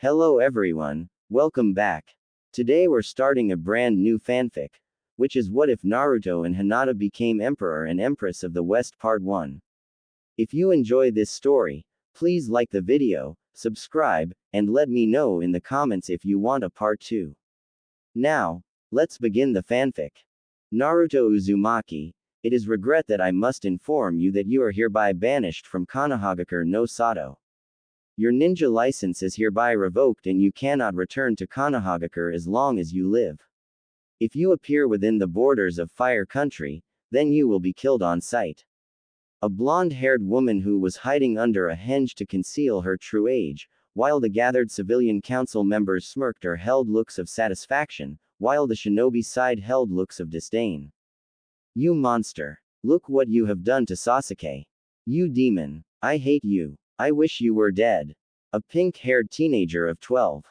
Hello everyone, welcome back. Today we're starting a brand new fanfic, which is What If Naruto and Hinata Became Emperor and Empress of the West Part 1. If you enjoy this story, please like the video, subscribe, and let me know in the comments if you want a part 2. Now, let's begin the fanfic. Naruto Uzumaki, it is regret that I must inform you that you are hereby banished from Konohagakure no Sato. Your ninja license is hereby revoked and you cannot return to Konohagakure as long as you live. If you appear within the borders of Fire Country, then you will be killed on sight. A blonde-haired woman who was hiding under a henge to conceal her true age, while the gathered civilian council members smirked or held looks of satisfaction, while the shinobi side held looks of disdain. You monster! Look what you have done to Sasuke. You demon! I hate you. I wish you were dead. A pink-haired teenager of 12.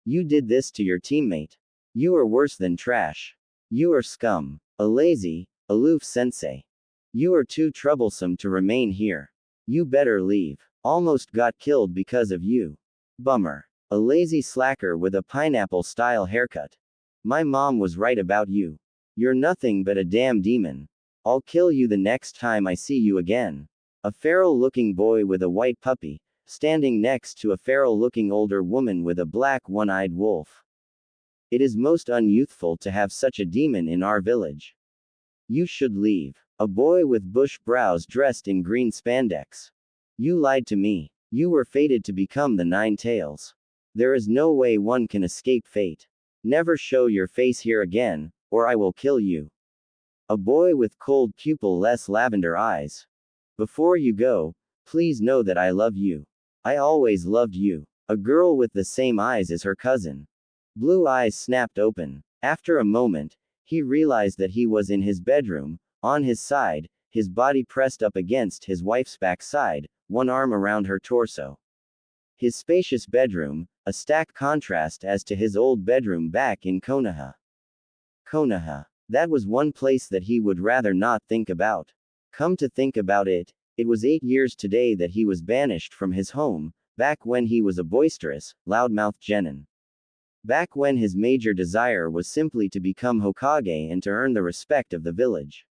You did this to your teammate. You are worse than trash. You are scum. A lazy, aloof sensei. You are too troublesome to remain here. You better leave. Almost got killed because of you. Bummer. A lazy slacker with a pineapple-style haircut. My mom was right about you. You're nothing but a damn demon. I'll kill you the next time I see you again. A feral-looking boy with a white puppy, standing next to a feral-looking older woman with a black one-eyed wolf. It is most unyouthful to have such a demon in our village. You should leave. A boy with bush brows dressed in green spandex. You lied to me. You were fated to become the Nine Tails. There is no way one can escape fate. Never show your face here again, or I will kill you. A boy with cold pupil-less lavender eyes. Before you go, please know that I love you. I always loved you. A girl with the same eyes as her cousin. Blue eyes snapped open. After a moment, he realized that he was in his bedroom, on his side, his body pressed up against his wife's backside, one arm around her torso. His spacious bedroom, a stark contrast as to his old bedroom back in Konoha. Konoha. That was one place that he would rather not think about. Come to think about it, it was 8 years today that he was banished from his home, back when he was a boisterous, loudmouth genin. Back when his major desire was simply to become Hokage and to earn the respect of the village.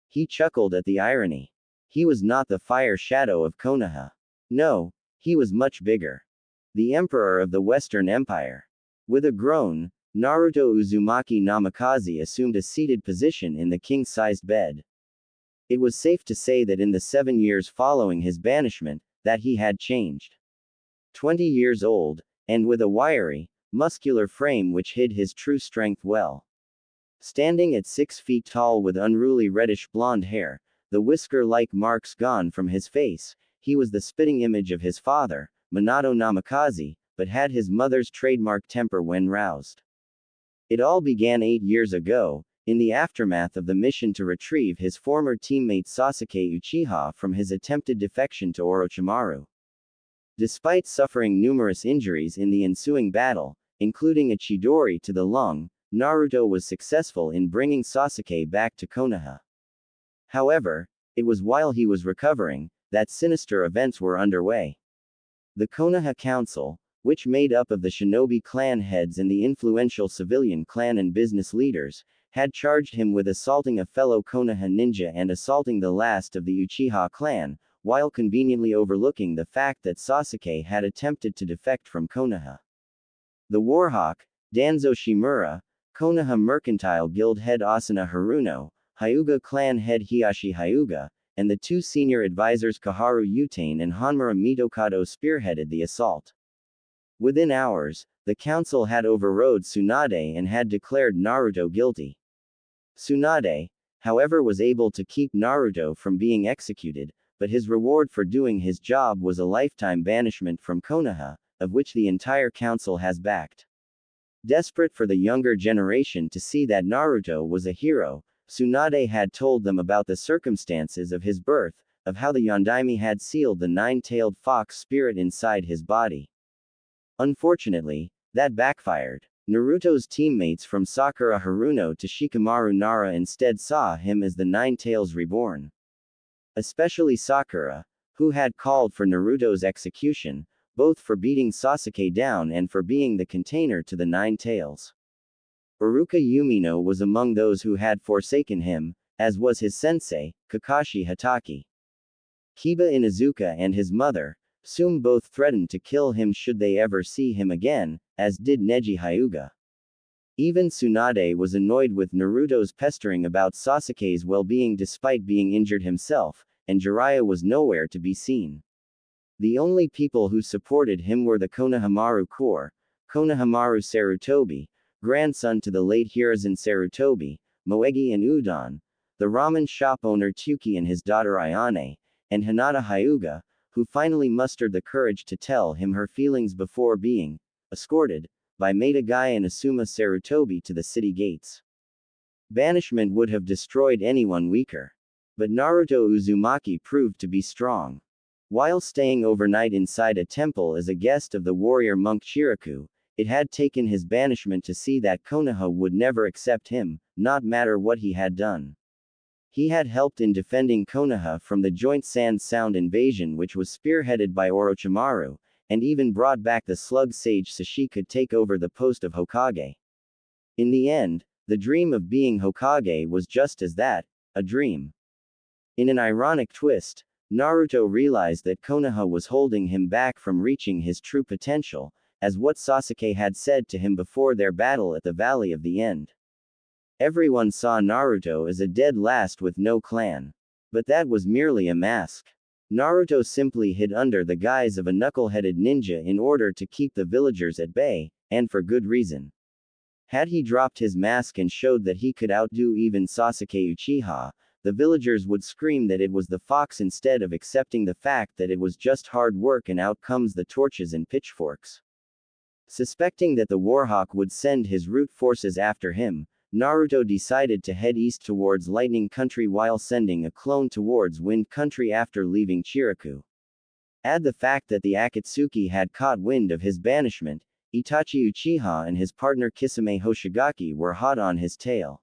He chuckled at the irony. He was not the fire shadow of Konoha. No, he was much bigger. The Emperor of the Western Empire. With a groan, Naruto Uzumaki Namikaze assumed a seated position in the king-sized bed. It was safe to say that in the 7 years following his banishment, that he had changed. 20 years old, and with a wiry, muscular frame which hid his true strength well. Standing at 6 feet tall with unruly reddish blonde hair, the whisker-like marks gone from his face, he was the spitting image of his father, Minato Namikaze, but had his mother's trademark temper when roused. It all began 8 years ago, in the aftermath of the mission to retrieve his former teammate Sasuke Uchiha from his attempted defection to Orochimaru. Despite suffering numerous injuries in the ensuing battle, including a chidori to the lung, Naruto was successful in bringing Sasuke back to Konoha. However, it was while he was recovering, that sinister events were underway. The Konoha Council, which made up of the shinobi clan heads and the influential civilian clan and business leaders, had charged him with assaulting a fellow Konoha ninja and assaulting the last of the Uchiha clan, while conveniently overlooking the fact that Sasuke had attempted to defect from Konoha. The Warhawk, Danzo Shimura, Konoha Mercantile Guild head Asuna Haruno, Hyuga clan head Hiyashi Hyuga, and the 2 senior advisors Kaharu Utane and Hanmura Mitokado spearheaded the assault. Within hours, the council had overrode Tsunade and had declared Naruto guilty. Tsunade, however, was able to keep Naruto from being executed, but his reward for doing his job was a lifetime banishment from Konoha, of which the entire council has backed. Desperate for the younger generation to see that Naruto was a hero, Tsunade had told them about the circumstances of his birth, of how the Yondaime had sealed the 9-tailed fox spirit inside his body. Unfortunately, that backfired. Naruto's teammates from Sakura Haruno to Shikamaru Nara instead saw him as the 9 Tails reborn. Especially Sakura, who had called for Naruto's execution, both for beating Sasuke down and for being the container to the Nine Tails. Iruka Yumino was among those who had forsaken him, as was his sensei, Kakashi Hatake. Kiba Inuzuka and his mother, Sum, both threatened to kill him should they ever see him again, as did Neji Hyuga. Even Tsunade was annoyed with Naruto's pestering about Sasuke's well-being despite being injured himself, and Jiraiya was nowhere to be seen. The only people who supported him were the Konohamaru Corps, Konohamaru Sarutobi, grandson to the late Hiruzen Sarutobi, Moegi and Udon, the ramen shop owner Tsuki and his daughter Ayane, and Hinata Hyuga, who finally mustered the courage to tell him her feelings before being escorted by Metagai and Asuma Sarutobi to the city gates. Banishment would have destroyed anyone weaker. But Naruto Uzumaki proved to be strong. While staying overnight inside a temple as a guest of the warrior monk Chiraku, it had taken his banishment to see that Konoha would never accept him, not matter what he had done. He had helped in defending Konoha from the joint Sand Sound invasion, which was spearheaded by Orochimaru, and even brought back the slug sage so she could take over the post of Hokage. In the end, the dream of being Hokage was just as that, a dream. In an ironic twist, Naruto realized that Konoha was holding him back from reaching his true potential, as what Sasuke had said to him before their battle at the Valley of the End. Everyone saw Naruto as a dead last with no clan. But that was merely a mask. Naruto simply hid under the guise of a knuckle-headed ninja in order to keep the villagers at bay, and for good reason. Had he dropped his mask and showed that he could outdo even Sasuke Uchiha, the villagers would scream that it was the fox instead of accepting the fact that it was just hard work, and out comes the torches and pitchforks. Suspecting that the Warhawk would send his root forces after him, Naruto decided to head east towards Lightning Country while sending a clone towards Wind Country after leaving Chiraku. Add the fact that the Akatsuki had caught wind of his banishment, Itachi Uchiha and his partner Kisame Hoshigaki were hot on his tail.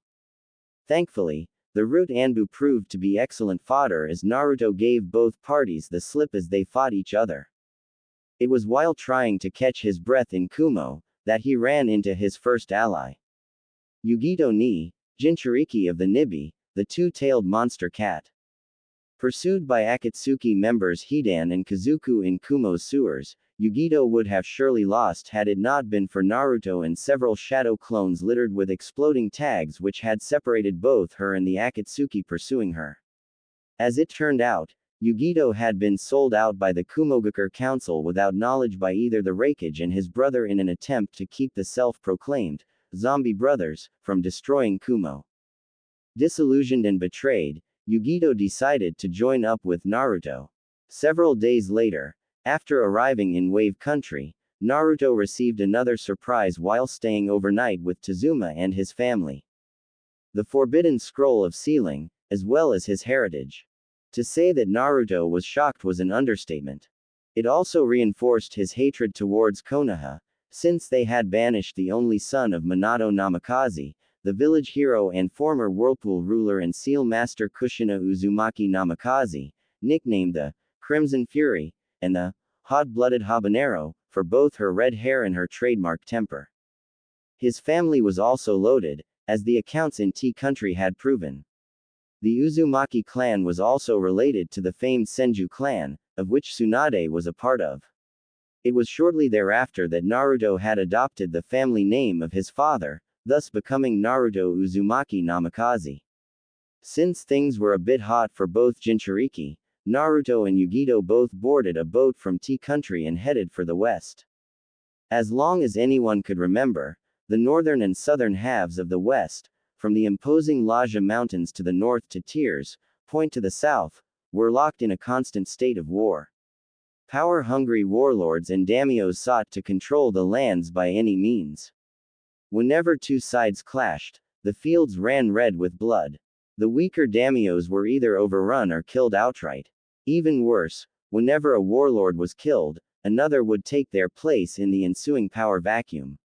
Thankfully, the root Anbu proved to be excellent fodder as Naruto gave both parties the slip as they fought each other. It was while trying to catch his breath in Kumo that he ran into his first ally. Yugito ni Jinchuriki of the Nibi, the two-tailed monster cat. Pursued by Akatsuki members Hidan and Kazuku in Kumo's sewers, Yugito would have surely lost had it not been for Naruto and several shadow clones littered with exploding tags which had separated both her and the Akatsuki pursuing her. As it turned out, Yugito had been sold out by the Kumogakure Council without knowledge by either the Raikage and his brother in an attempt to keep the self-proclaimed zombie brothers from destroying Kumo. Disillusioned and betrayed, Yugito decided to join up with Naruto. Several days later, after arriving in Wave Country, Naruto received another surprise while staying overnight with Tazuma and his family. The Forbidden Scroll of Sealing, as well as his heritage. To say that Naruto was shocked was an understatement. It also reinforced his hatred towards Konoha, since they had banished the only son of Minato Namikaze, the village hero and former Whirlpool ruler and seal master Kushina Uzumaki Namikaze, nicknamed the Crimson Fury, and the hot-blooded habanero, for both her red hair and her trademark temper. His family was also loaded, as the accounts in Tea Country had proven. The Uzumaki clan was also related to the famed Senju clan, of which Tsunade was a part of. It was shortly thereafter that Naruto had adopted the family name of his father, thus becoming Naruto Uzumaki Namikaze. Since things were a bit hot for both Jinchuriki, Naruto and Yugito both boarded a boat from Tea Country and headed for the west. As long as anyone could remember, the northern and southern halves of the west, from the imposing Laja Mountains to the north to Tears Point to the south, were locked in a constant state of war. Power-hungry warlords and daimyos sought to control the lands by any means. Whenever two sides clashed, the fields ran red with blood. The weaker daimyos were either overrun or killed outright. Even worse, whenever a warlord was killed, another would take their place in the ensuing power vacuum.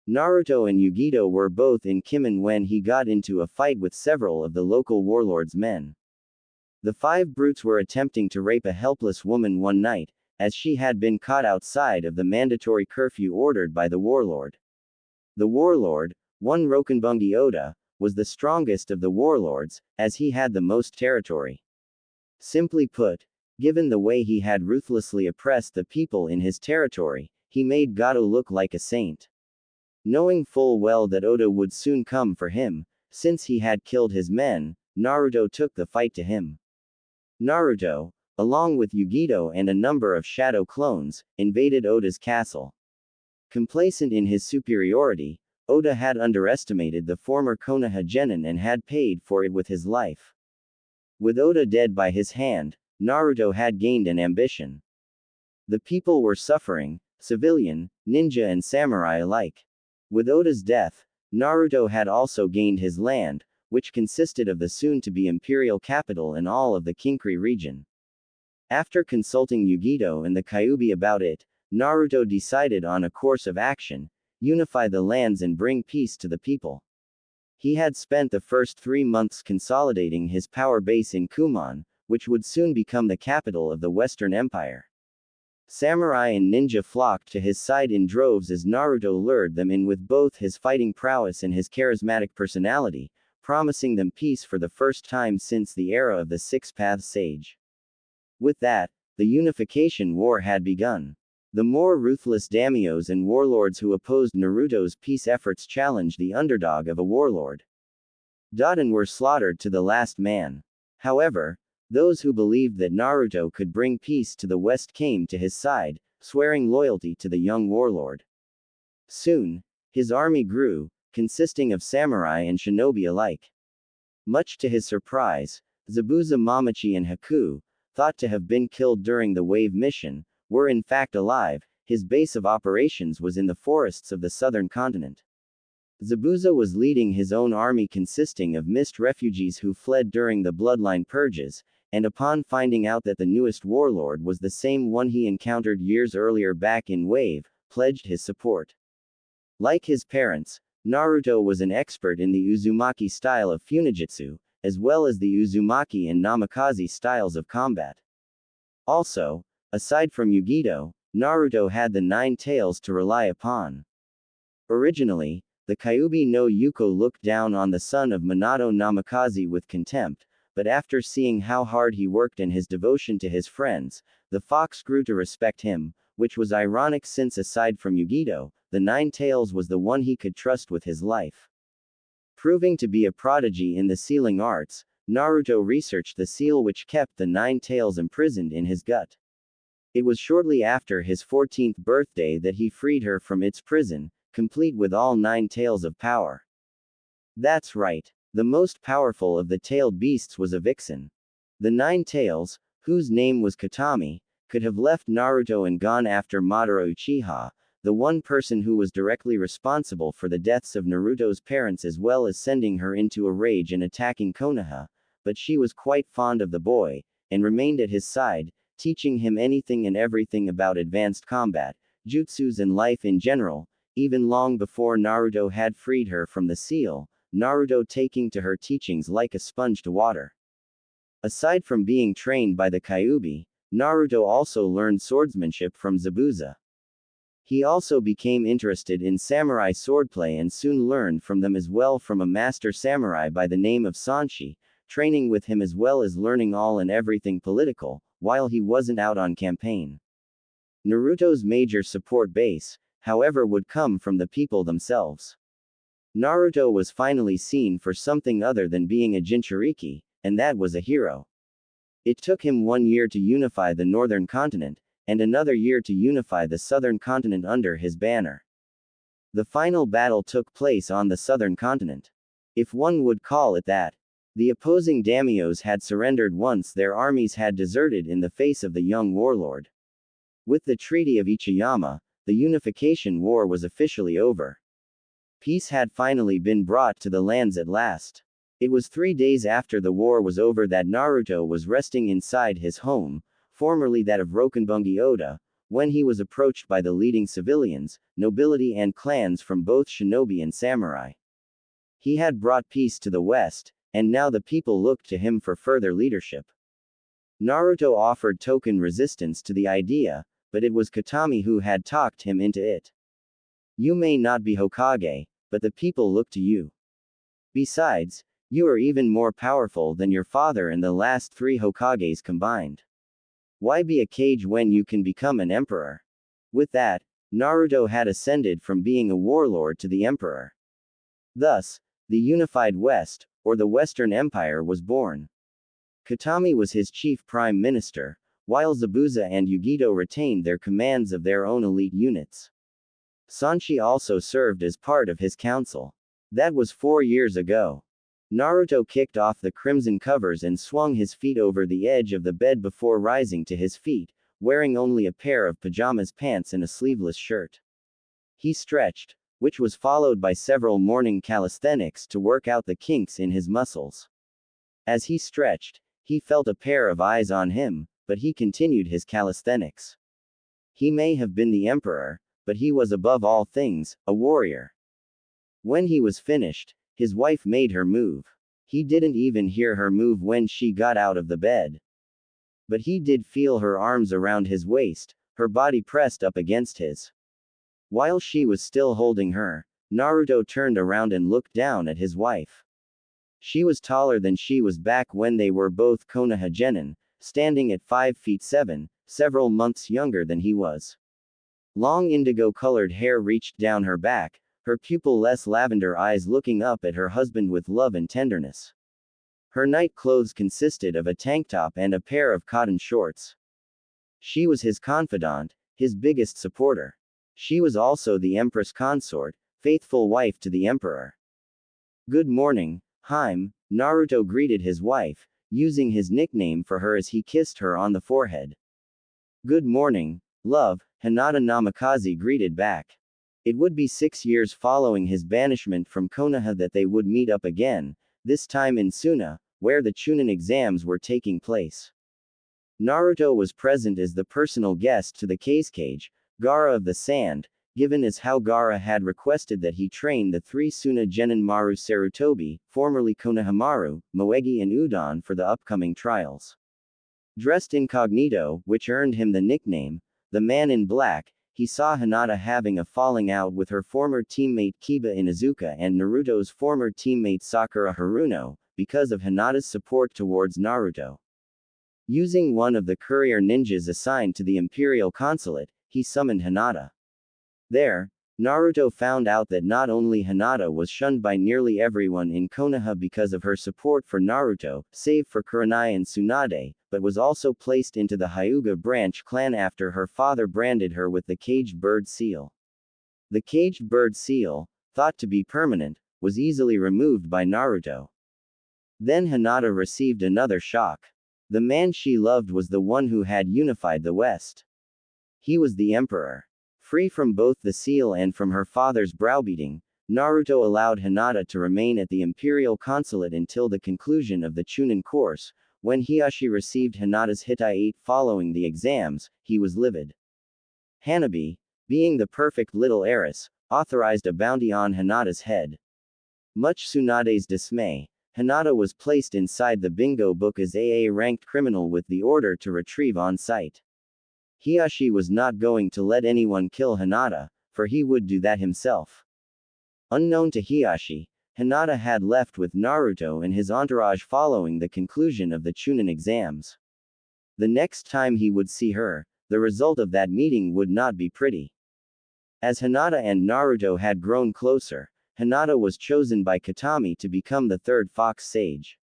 Naruto and Yugito were both in Kimen when he got into a fight with several of the local warlords' men. The five brutes were attempting to rape a helpless woman one night, as she had been caught outside of the mandatory curfew ordered by the warlord. The warlord, one Rokenbungi Oda, was the strongest of the warlords, as he had the most territory. Simply put, given the way he had ruthlessly oppressed the people in his territory, he made Gato look like a saint. Knowing full well that Oda would soon come for him, since he had killed his men, Naruto took the fight to him. Naruto, along with Yugito and a number of shadow clones, invaded Oda's castle. Complacent in his superiority, Oda had underestimated the former Konoha genin and had paid for it with his life. With Oda dead by his hand, Naruto had gained an ambition. The people were suffering, civilian, ninja and samurai alike. With Oda's death, Naruto had also gained his land, which consisted of the soon-to-be imperial capital and all of the Kinkri region. After consulting Yugito and the Kyuubi about it, Naruto decided on a course of action: unify the lands and bring peace to the people. He had spent the first 3 months consolidating his power base in Kumon, which would soon become the capital of the Western Empire. Samurai and ninja flocked to his side in droves as Naruto lured them in with both his fighting prowess and his charismatic personality, promising them peace for the first time since the era of the Six-Path Sage. With that, the unification war had begun. The more ruthless daimyos and warlords who opposed Naruto's peace efforts challenged the underdog of a warlord. And were slaughtered to the last man. However, those who believed that Naruto could bring peace to the West came to his side, swearing loyalty to the young warlord. Soon, his army grew, consisting of samurai and shinobi alike. Much to his surprise, Zabuza Mamachi and Haku, thought to have been killed during the Wave mission, were in fact alive. His base of operations was in the forests of the southern continent. Zabuza was leading his own army consisting of mist refugees who fled during the bloodline purges, and upon finding out that the newest warlord was the same one he encountered years earlier back in Wave, pledged his support. Like his parents, Naruto was an expert in the Uzumaki style of Funijutsu, as well as the Uzumaki and Namikaze styles of combat. Also, aside from Yugito, Naruto had the 9 tails to rely upon. Originally, the Kyuubi no Yuko looked down on the son of Minato Namikaze with contempt, but after seeing how hard he worked and his devotion to his friends, the fox grew to respect him, which was ironic since aside from Yugito, the 9 tails was the one he could trust with his life. Proving to be a prodigy in the sealing arts, Naruto researched the seal which kept the 9 tails imprisoned in his gut. It was shortly after his 14th birthday that he freed her from its prison, complete with all 9 tails of power. That's right. The most powerful of the tailed beasts was a vixen. The 9 tails, whose name was Katami, could have left Naruto and gone after Madara Uchiha, the one person who was directly responsible for the deaths of Naruto's parents, as well as sending her into a rage and attacking Konoha, but she was quite fond of the boy, and remained at his side, teaching him anything and everything about advanced combat, jutsus and life in general, even long before Naruto had freed her from the seal, Naruto taking to her teachings like a sponge to water. Aside from being trained by the Kyuubi, Naruto also learned swordsmanship from Zabuza. He also became interested in samurai swordplay and soon learned from them as well from a master samurai by the name of Sanshi, training with him as well as learning all and everything political, while he wasn't out on campaign. Naruto's major support base, however, would come from the people themselves. Naruto was finally seen for something other than being a Jinchuriki, and that was a hero. It took him 1 year to unify the northern continent, and another year to unify the southern continent under his banner. The final battle took place on the southern continent, if one would call it that. The opposing daimyos had surrendered once their armies had deserted in the face of the young warlord. With the Treaty of Ichiyama, the unification war was officially over. Peace had finally been brought to the lands at last. It was 3 days after the war was over that Naruto was resting inside his home, formerly that of Rokenbungi Oda, when he was approached by the leading civilians, nobility and clans from both shinobi and samurai. He had brought peace to the West, and now the people looked to him for further leadership. Naruto offered token resistance to the idea, but it was Katami who had talked him into it. You may not be Hokage, but the people look to you. Besides, you are even more powerful than your father and the last 3 Hokages combined. Why be a cage when you can become an emperor? With that, Naruto had ascended from being a warlord to the emperor. Thus, the unified West, or the Western Empire, was born. Katami was his chief prime minister, while Zabuza and Yugito retained their commands of their own elite units. Sanshi also served as part of his council. That was 4 years ago. Naruto kicked off the crimson covers and swung his feet over the edge of the bed before rising to his feet, wearing only a pair of pajamas pants and a sleeveless shirt. He stretched, which was followed by several morning calisthenics to work out the kinks in his muscles. As he stretched, he felt a pair of eyes on him, but he continued his calisthenics. He may have been the emperor, but he was above all things, a warrior. When he was finished, his wife made her move. He didn't even hear her move when she got out of the bed. But he did feel her arms around his waist, her body pressed up against his. While she was still holding her, Naruto turned around and looked down at his wife. She was taller than she was back when they were both Konoha genin, standing at 5 feet 7, several months younger than he was. Long indigo-colored hair reached down her back, her pupil-less lavender eyes looking up at her husband with love and tenderness. Her night clothes consisted of a tank top and a pair of cotton shorts. She was his confidant, his biggest supporter. She was also the Empress consort, faithful wife to the emperor. Good morning, Haim, Naruto greeted his wife, using his nickname for her as he kissed her on the forehead. Good morning, love, Hinata Namikaze greeted back. It would be 6 years following his banishment from Konoha that they would meet up again, this time in Suna, where the Chunin exams were taking place. Naruto was present as the personal guest to the Kazekage, Gaara of the Sand, given as how Gaara had requested that he train the 3 Suna genin Maru Sarutobi, formerly Konohamaru, Moegi and Udon for the upcoming trials. Dressed incognito, which earned him the nickname, the Man in Black, he saw Hinata having a falling out with her former teammate Kiba Inuzuka and Naruto's former teammate Sakura Haruno, because of Hinata's support towards Naruto. Using one of the courier ninjas assigned to the Imperial Consulate, he summoned Hinata. There, Naruto found out that not only Hinata was shunned by nearly everyone in Konoha because of her support for Naruto, save for Kurenai and Tsunade, but was also placed into the Hyuga branch clan after her father branded her with the caged bird seal. The caged bird seal, thought to be permanent, was easily removed by Naruto. Then Hinata received another shock. The man she loved was the one who had unified the West. He was the emperor. Free from both the seal and from her father's browbeating, Naruto allowed Hinata to remain at the Imperial Consulate until the conclusion of the Chunin course. When Hiashi received Hinata's Hittite following the exams, he was livid. Hanabi, being the perfect little heiress, authorized a bounty on Hinata's head. Much Tsunade's dismay, Hinata was placed inside the bingo book as a ranked criminal with the order to retrieve on sight. Hiashi was not going to let anyone kill Hinata, for he would do that himself. Unknown to Hiashi, Hinata had left with Naruto and his entourage following the conclusion of the Chunin exams. The next time he would see her, the result of that meeting would not be pretty. As Hinata and Naruto had grown closer, Hinata was chosen by Katami to become the 3rd Fox Sage.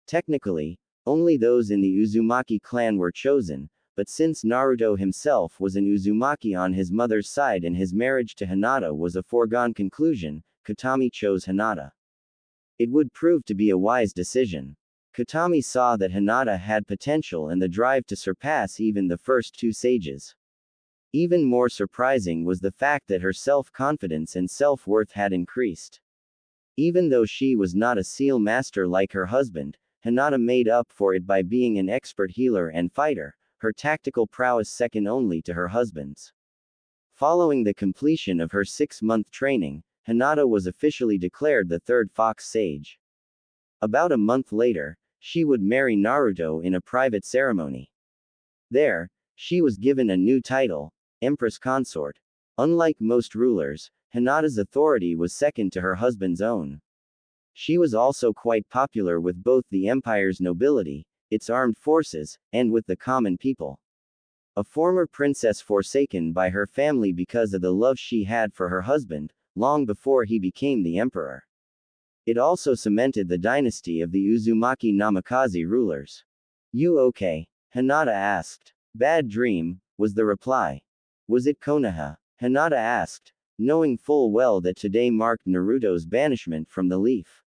Technically, only those in the Uzumaki clan were chosen, but since Naruto himself was an Uzumaki on his mother's side and his marriage to Hinata was a foregone conclusion, Katami chose Hinata. It would prove to be a wise decision. Katami saw that Hinata had potential and the drive to surpass even the first 2 sages. Even more surprising was the fact that her self-confidence and self-worth had increased. Even though she was not a seal master like her husband, Hinata made up for it by being an expert healer and fighter, her tactical prowess second only to her husband's. Following the completion of her 6-month training, Hinata was officially declared the 3rd Fox Sage. About a month later, she would marry Naruto in a private ceremony. There, She was given a new title, Empress Consort. Unlike most rulers, Hinata's authority was second to her husband's own. She was also quite popular with both the empire's nobility, its armed forces, and with the common people. A former princess forsaken by her family because of the love she had for her husband, long before he became the emperor. It also cemented the dynasty of the Uzumaki Namikaze rulers. You okay? Hinata asked. Bad dream, was the reply. Was it Konoha? Hinata asked, knowing full well that today marked Naruto's banishment from the leaf.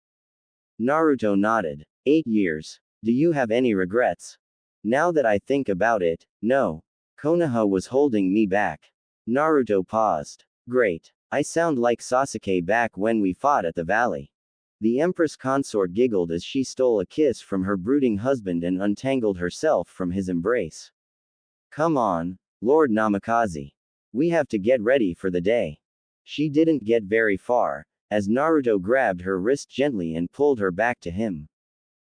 Naruto nodded. 8 years. Do you have any regrets? Now that I think about it, no. Konoha was holding me back. Naruto paused. Great. I sound like Sasuke back when we fought at the valley. The Empress consort giggled as she stole a kiss from her brooding husband and untangled herself from his embrace. Come on, Lord Namikaze. We have to get ready for the day. She didn't get very far, as Naruto grabbed her wrist gently and pulled her back to him.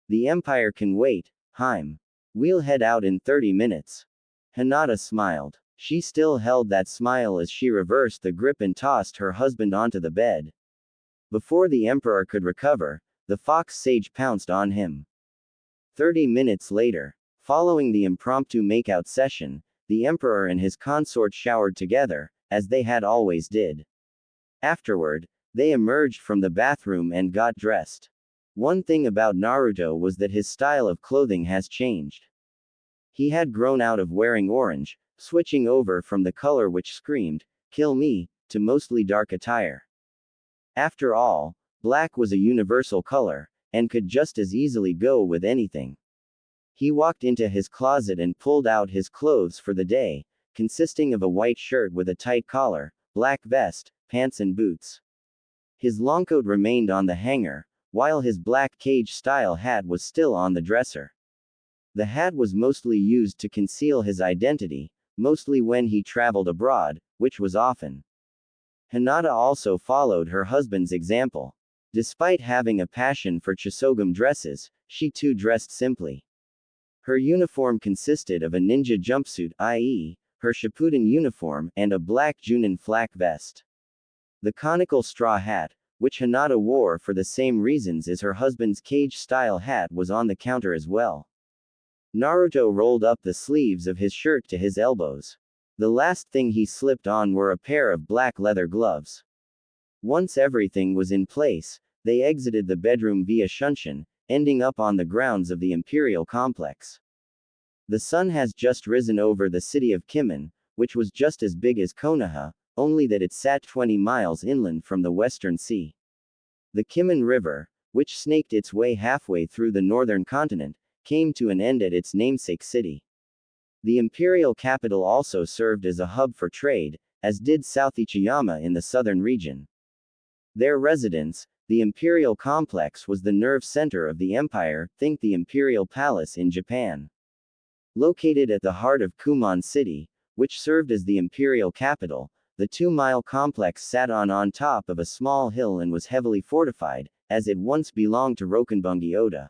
The Empire can wait, Haim. We'll head out in 30 minutes. Hinata smiled. She still held that smile as she reversed the grip and tossed her husband onto the bed. Before the Emperor could recover, the fox sage pounced on him. 30 minutes later, following the impromptu makeout session, the Emperor and his consort showered together, as they had always did. Afterward, they emerged from the bathroom and got dressed. One thing about Naruto was that his style of clothing has changed. He had grown out of wearing orange, switching over from the color which screamed, "Kill me," to mostly dark attire. After all, black was a universal color, and could just as easily go with anything. He walked into his closet and pulled out his clothes for the day, consisting of a white shirt with a tight collar, black vest, pants and boots. His longcoat remained on the hanger, while his black cage-style hat was still on the dresser. The hat was mostly used to conceal his identity, mostly when he traveled abroad, which was often. Hinata also followed her husband's example. Despite having a passion for Chisogam dresses, she too dressed simply. Her uniform consisted of a ninja jumpsuit, i.e., her Shippuden uniform, and a black Junin flak vest. The conical straw hat, which Hinata wore for the same reasons as her husband's cage-style hat, was on the counter as well. Naruto rolled up the sleeves of his shirt to his elbows. The last thing he slipped on were a pair of black leather gloves. Once everything was in place, they exited the bedroom via Shunshin, ending up on the grounds of the Imperial Complex. The sun has just risen over the city of Kimen, which was just as big as Konoha, only that it sat 20 miles inland from the Western Sea. The Kimen River, which snaked its way halfway through the northern continent, came to an end at its namesake city. The imperial capital also served as a hub for trade, as did South Ichiyama in the southern region. Their residence, the imperial complex, was the nerve center of the empire, think the imperial palace in Japan. Located at the heart of Kumon City, which served as the imperial capital, the 2-mile complex sat on top of a small hill and was heavily fortified, as it once belonged to Rokenbungi Oda.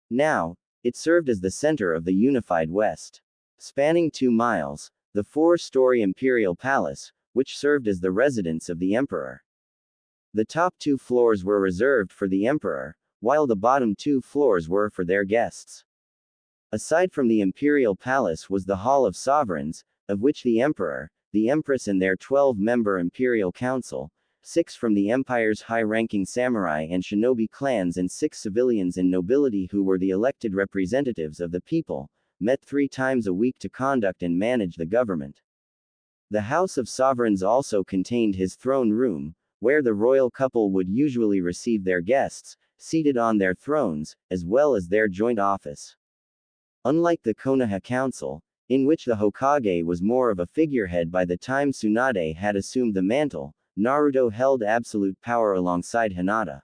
Now, it served as the center of the unified West. Spanning 2 miles, the 4-story imperial palace, which served as the residence of the emperor. The top 2 floors were reserved for the emperor, while the bottom 2 floors were for their guests. Aside from the imperial palace was the Hall of Sovereigns, of which the emperor, the empress and their 12-member imperial council, 6 from the empire's high-ranking samurai and shinobi clans and 6 civilians and nobility who were the elected representatives of the people, met 3 times a week to conduct and manage the government. The House of Sovereigns also contained his throne room, where the royal couple would usually receive their guests, seated on their thrones, as well as their joint office. Unlike the Konoha Council, in which the Hokage was more of a figurehead by the time Tsunade had assumed the mantle, Naruto held absolute power alongside Hinata.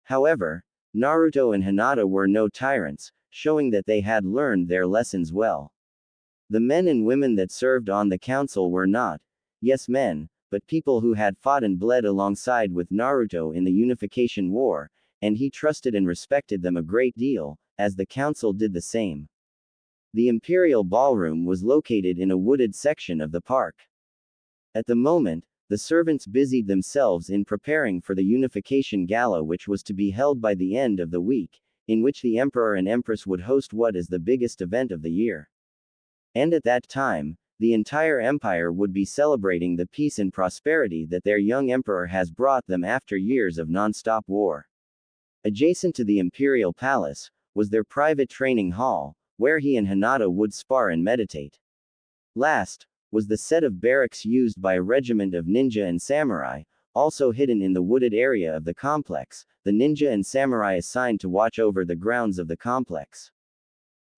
However, Naruto and Hinata were no tyrants, showing that they had learned their lessons well. The men and women that served on the council were not, yes, men, but people who had fought and bled alongside with Naruto in the Unification War, and he trusted and respected them a great deal, as the council did the same. The Imperial Ballroom was located in a wooded section of the park. At the moment, the servants busied themselves in preparing for the Unification Gala, which was to be held by the end of the week, in which the Emperor and Empress would host what is the biggest event of the year. And at that time, the entire empire would be celebrating the peace and prosperity that their young emperor has brought them after years of non-stop war. Adjacent to the Imperial Palace was their private training hall, where he and Hinata would spar and meditate. Last was the set of barracks used by a regiment of ninja and samurai, also hidden in the wooded area of the complex, the ninja and samurai assigned to watch over the grounds of the complex.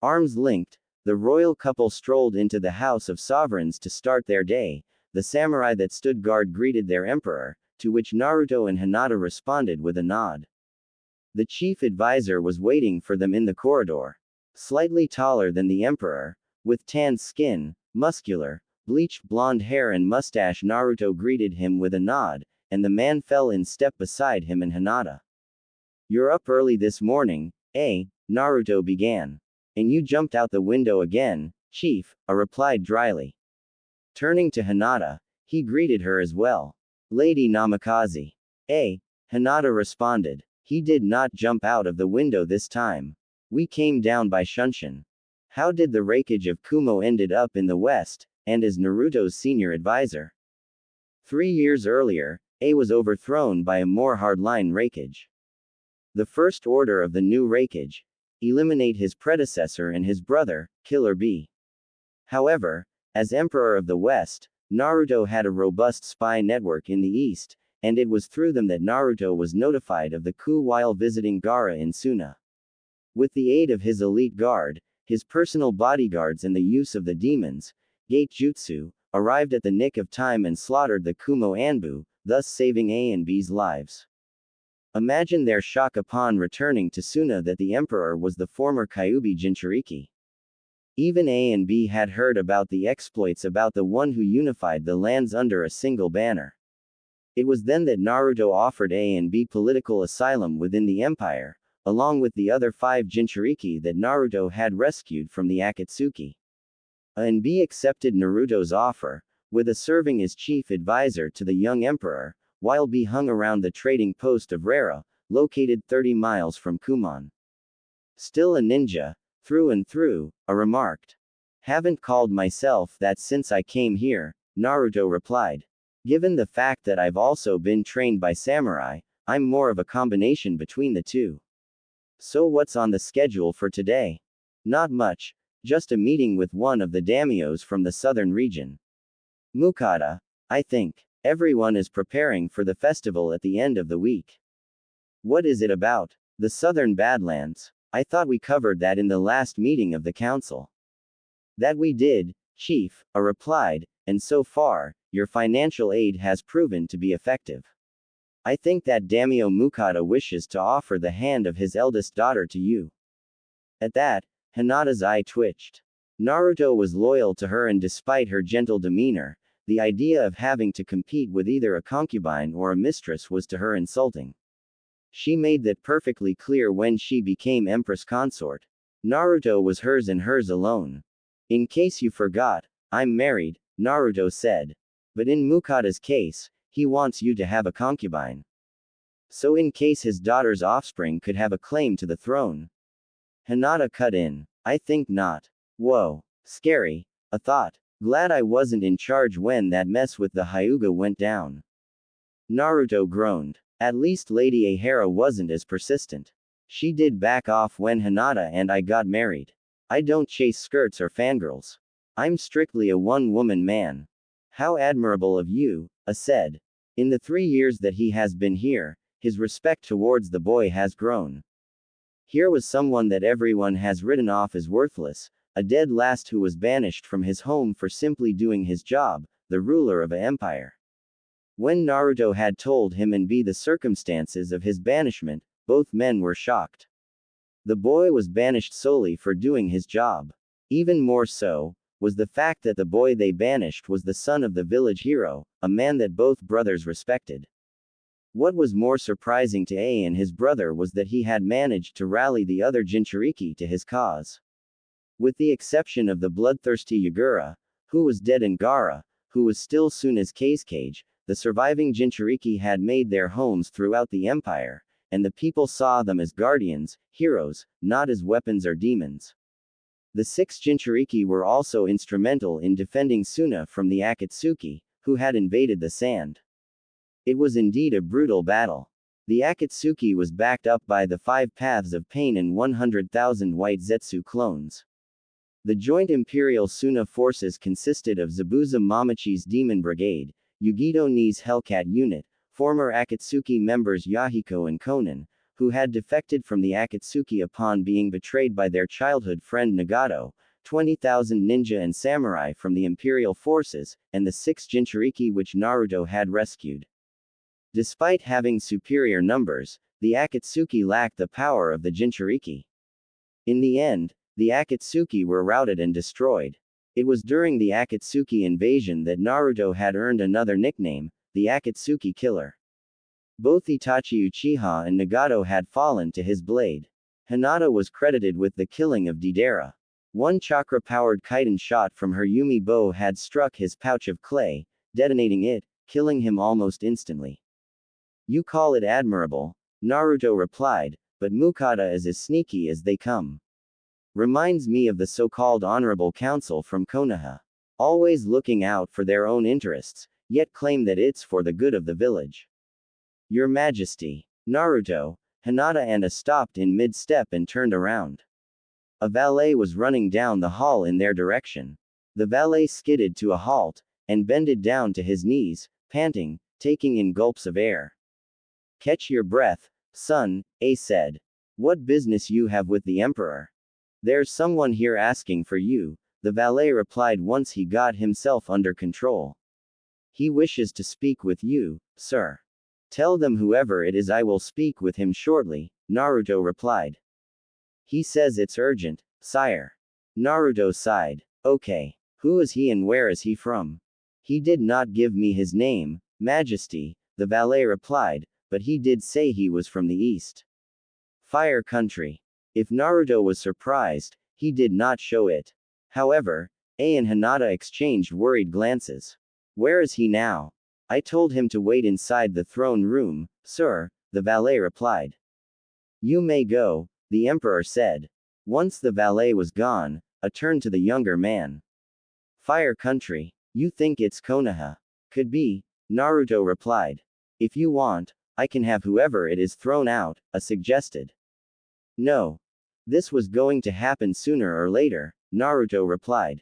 Arms linked, the royal couple strolled into the House of Sovereigns to start their day. The samurai that stood guard greeted their emperor, to which Naruto and Hinata responded with a nod. The chief advisor was waiting for them in the corridor. Slightly taller than the emperor, with tanned skin, muscular, bleached blonde hair and mustache, Naruto greeted him with a nod, and the man fell in step beside him and Hinata. "You're up early this morning, eh?" Naruto began. "And you jumped out the window again, Chief," I replied dryly. Turning to Hinata, he greeted her as well. "Lady Namikaze." "Eh?" Hinata responded. "He did not jump out of the window this time. We came down by Shunshin." How did the wreckage of Kumo ended up in the West, and as Naruto's senior advisor? 3 years earlier, A was overthrown by a more hardline wreckage. The first order of the new wreckage: eliminate his predecessor and his brother, Killer B. However, as Emperor of the West, Naruto had a robust spy network in the East, and it was through them that Naruto was notified of the coup while visiting Gaara in Suna. With the aid of his elite guard, his personal bodyguards and the use of the demons, Gate Jutsu, arrived at the nick of time and slaughtered the Kumo Anbu, thus saving A and B's lives. Imagine their shock upon returning to Suna that the Emperor was the former Kyuubi Jinchuriki. Even A and B had heard about the exploits about the one who unified the lands under a single banner. It was then that Naruto offered A and B political asylum within the empire, along with the other 5 Jinchuriki that Naruto had rescued from the Akatsuki. A and B accepted Naruto's offer, with A serving as chief advisor to the young emperor, while B hung around the trading post of Rara, located 30 miles from Kumon. "Still a ninja, through and through," I remarked. "Haven't called myself that since I came here," Naruto replied. "Given the fact that I've also been trained by samurai, I'm more of a combination between the two." "So what's on the schedule for today?" "Not much, just a meeting with one of the daimyos from the southern region. Mukata, I think. Everyone is preparing for the festival at the end of the week." "What is it about?" "The Southern Badlands. I thought we covered that in the last meeting of the council." "That we did, Chief," I replied, "and so far, your financial aid has proven to be effective. I think that Daimyo Mukata wishes to offer the hand of his eldest daughter to you." At that, Hinata's eye twitched. Naruto was loyal to her, and despite her gentle demeanor, the idea of having to compete with either a concubine or a mistress was to her insulting. She made that perfectly clear when she became Empress consort. Naruto was hers and hers alone. "In case you forgot, I'm married," Naruto said. "But in Mukata's case, he wants you to have a concubine. So in case his daughter's offspring could have a claim to the throne." Hinata cut in. "I think not." "Whoa. Scary. A thought. Glad I wasn't in charge when that mess with the Hyuga went down." Naruto groaned. At least Lady Ahara wasn't as persistent. She did back off when Hinata and I got married. I don't chase skirts or fangirls. I'm strictly a one-woman man." "How admirable of you," I said. In the 3 years that he has been here, his respect towards the boy has grown. Here was someone that everyone has written off as worthless, a dead last who was banished from his home for simply doing his job, the ruler of an empire. When Naruto had told him and B the circumstances of his banishment, both men were shocked. The boy was banished solely for doing his job. Even more so, was the fact that the boy they banished was the son of the village hero, a man that both brothers respected. What was more surprising to A and his brother was that he had managed to rally the other Jinchuriki to his cause. With the exception of the bloodthirsty Yagura, who was dead, and Gaara, who was still Suna's cage, the surviving Jinchuriki had made their homes throughout the empire, and the people saw them as guardians, heroes, not as weapons or demons. The 6 Jinchuriki were also instrumental in defending Suna from the Akatsuki, who had invaded the sand. It was indeed a brutal battle. The Akatsuki was backed up by the 5 Paths of Pain and 100,000 White Zetsu clones. The joint Imperial Suna forces consisted of Zabuza Mamachi's Demon Brigade, Yugito Ni's Hellcat unit, former Akatsuki members Yahiko and Konan, who had defected from the Akatsuki upon being betrayed by their childhood friend Nagato, 20,000 ninja and samurai from the Imperial forces, and the 6 Jinchuriki which Naruto had rescued. Despite having superior numbers, the Akatsuki lacked the power of the Jinchuriki. In the end, the Akatsuki were routed and destroyed. It was during the Akatsuki invasion that Naruto had earned another nickname, the Akatsuki Killer. Both Itachi Uchiha and Nagato had fallen to his blade. Hinata was credited with the killing of Deidara. One chakra-powered chitin shot from her Yumi bow had struck his pouch of clay, detonating it, killing him almost instantly. You call it admirable, Naruto replied, but Mukata is as sneaky as they come. Reminds me of the so-called Honorable Council from Konoha. Always looking out for their own interests, yet claim that it's for the good of the village. Your Majesty. Naruto, Hinata and A stopped in mid-step and turned around. A valet was running down the hall in their direction. The valet skidded to a halt, and bended down to his knees, panting, taking in gulps of air. Catch your breath, son, A said. What business you have with the Emperor? There's someone here asking for you, the valet replied once he got himself under control. He wishes to speak with you, sir. Tell them whoever it is I will speak with him shortly, Naruto replied. He says it's urgent, sire. Naruto sighed. Okay. Who is he and where is he from? He did not give me his name, Majesty, the valet replied, but he did say he was from the east. Fire country. If Naruto was surprised, he did not show it. However, A and Hinata exchanged worried glances. Where is he now? I told him to wait inside the throne room, sir, the valet replied. You may go, the emperor said. Once the valet was gone, A turned to the younger man. Fire country. You think it's Konoha? Could be, Naruto replied. If you want, I can have whoever it is thrown out, A suggested. No. This was going to happen sooner or later, Naruto replied.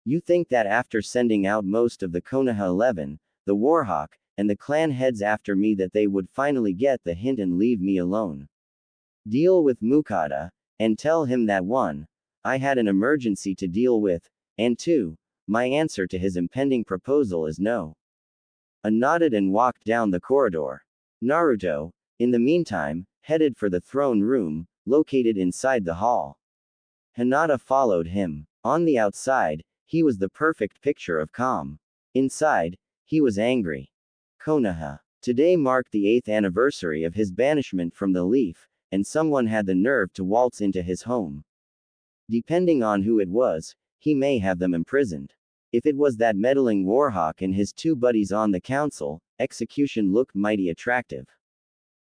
You think that after sending out most of the Konoha 11, the Warhawk, and the clan heads after me that they would finally get the hint and leave me alone? Deal with Mukata, and tell him that 1. I had an emergency to deal with, and 2. My answer to his impending proposal is no. A nodded and walked down the corridor. Naruto, in the meantime, headed for the throne room, located inside the hall. Hinata followed him. On the outside, he was the perfect picture of calm. Inside, he was angry. Konoha. Today marked the 8th anniversary of his banishment from the Leaf, and someone had the nerve to waltz into his home. Depending on who it was, he may have them imprisoned. If it was that meddling Warhawk and his 2 buddies on the council, execution looked mighty attractive.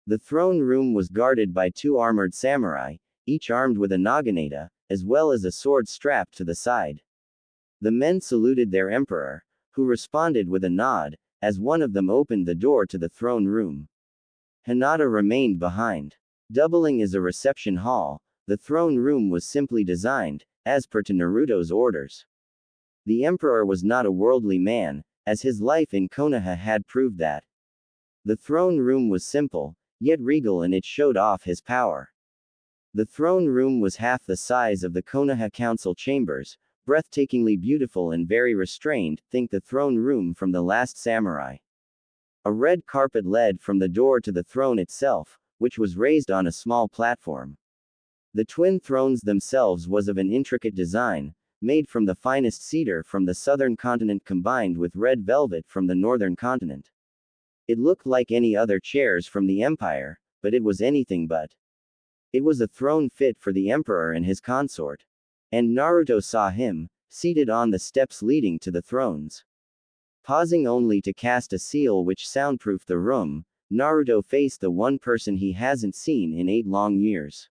The throne room was guarded by 2 armored samurai, each armed with a naginata, as well as a sword strapped to the side. The men saluted their emperor, who responded with a nod, as one of them opened the door to the throne room. Hinata remained behind. Doubling as a reception hall, the throne room was simply designed, as per to Naruto's orders. The emperor was not a worldly man, as his life in Konoha had proved that. The throne room was simple, yet regal, and it showed off his power. The throne room was half the size of the Konoha council chambers, breathtakingly beautiful and very restrained. Think the throne room from The Last Samurai. A red carpet led from the door to the throne itself, which was raised on a small platform. The twin thrones themselves was of an intricate design, made from the finest cedar from the southern continent combined with red velvet from the northern continent. It looked like any other chairs from the empire, but it was anything but. It was a throne fit for the emperor and his consort. And Naruto saw him, seated on the steps leading to the thrones. Pausing only to cast a seal which soundproofed the room, Naruto faced the one person he hasn't seen in 8 long years.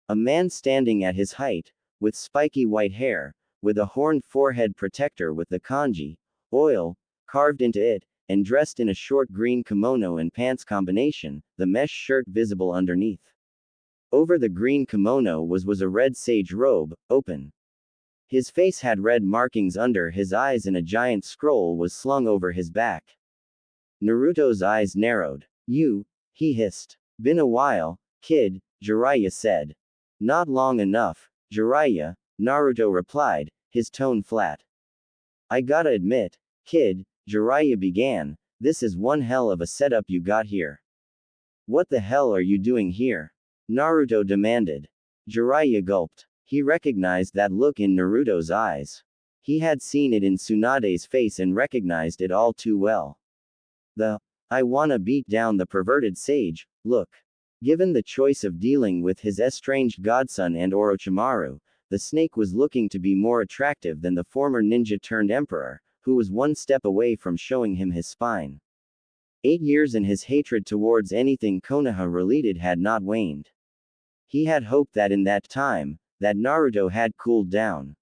A man standing at his height, with spiky white hair, with a horned forehead protector with the kanji, oil, carved into it, and dressed in a short green kimono and pants combination, the mesh shirt visible underneath. Over the green kimono was a red sage robe, open. His face had red markings under his eyes and a giant scroll was slung over his back. Naruto's eyes narrowed. You, he hissed. Been a while, kid, Jiraiya said. Not long enough, Jiraiya, Naruto replied, his tone flat. I gotta admit, kid, Jiraiya began, this is one hell of a setup you got here. What the hell are you doing here? Naruto demanded. Jiraiya gulped. He recognized that look in Naruto's eyes. He had seen it in Tsunade's face and recognized it all too well. I wanna beat down the perverted sage, look. Given the choice of dealing with his estranged godson and Orochimaru, the snake was looking to be more attractive than the former ninja turned emperor, who was one step away from showing him his spine. 8 years and his hatred towards anything Konoha related had not waned. He had hoped that in that time, that Naruto had cooled down.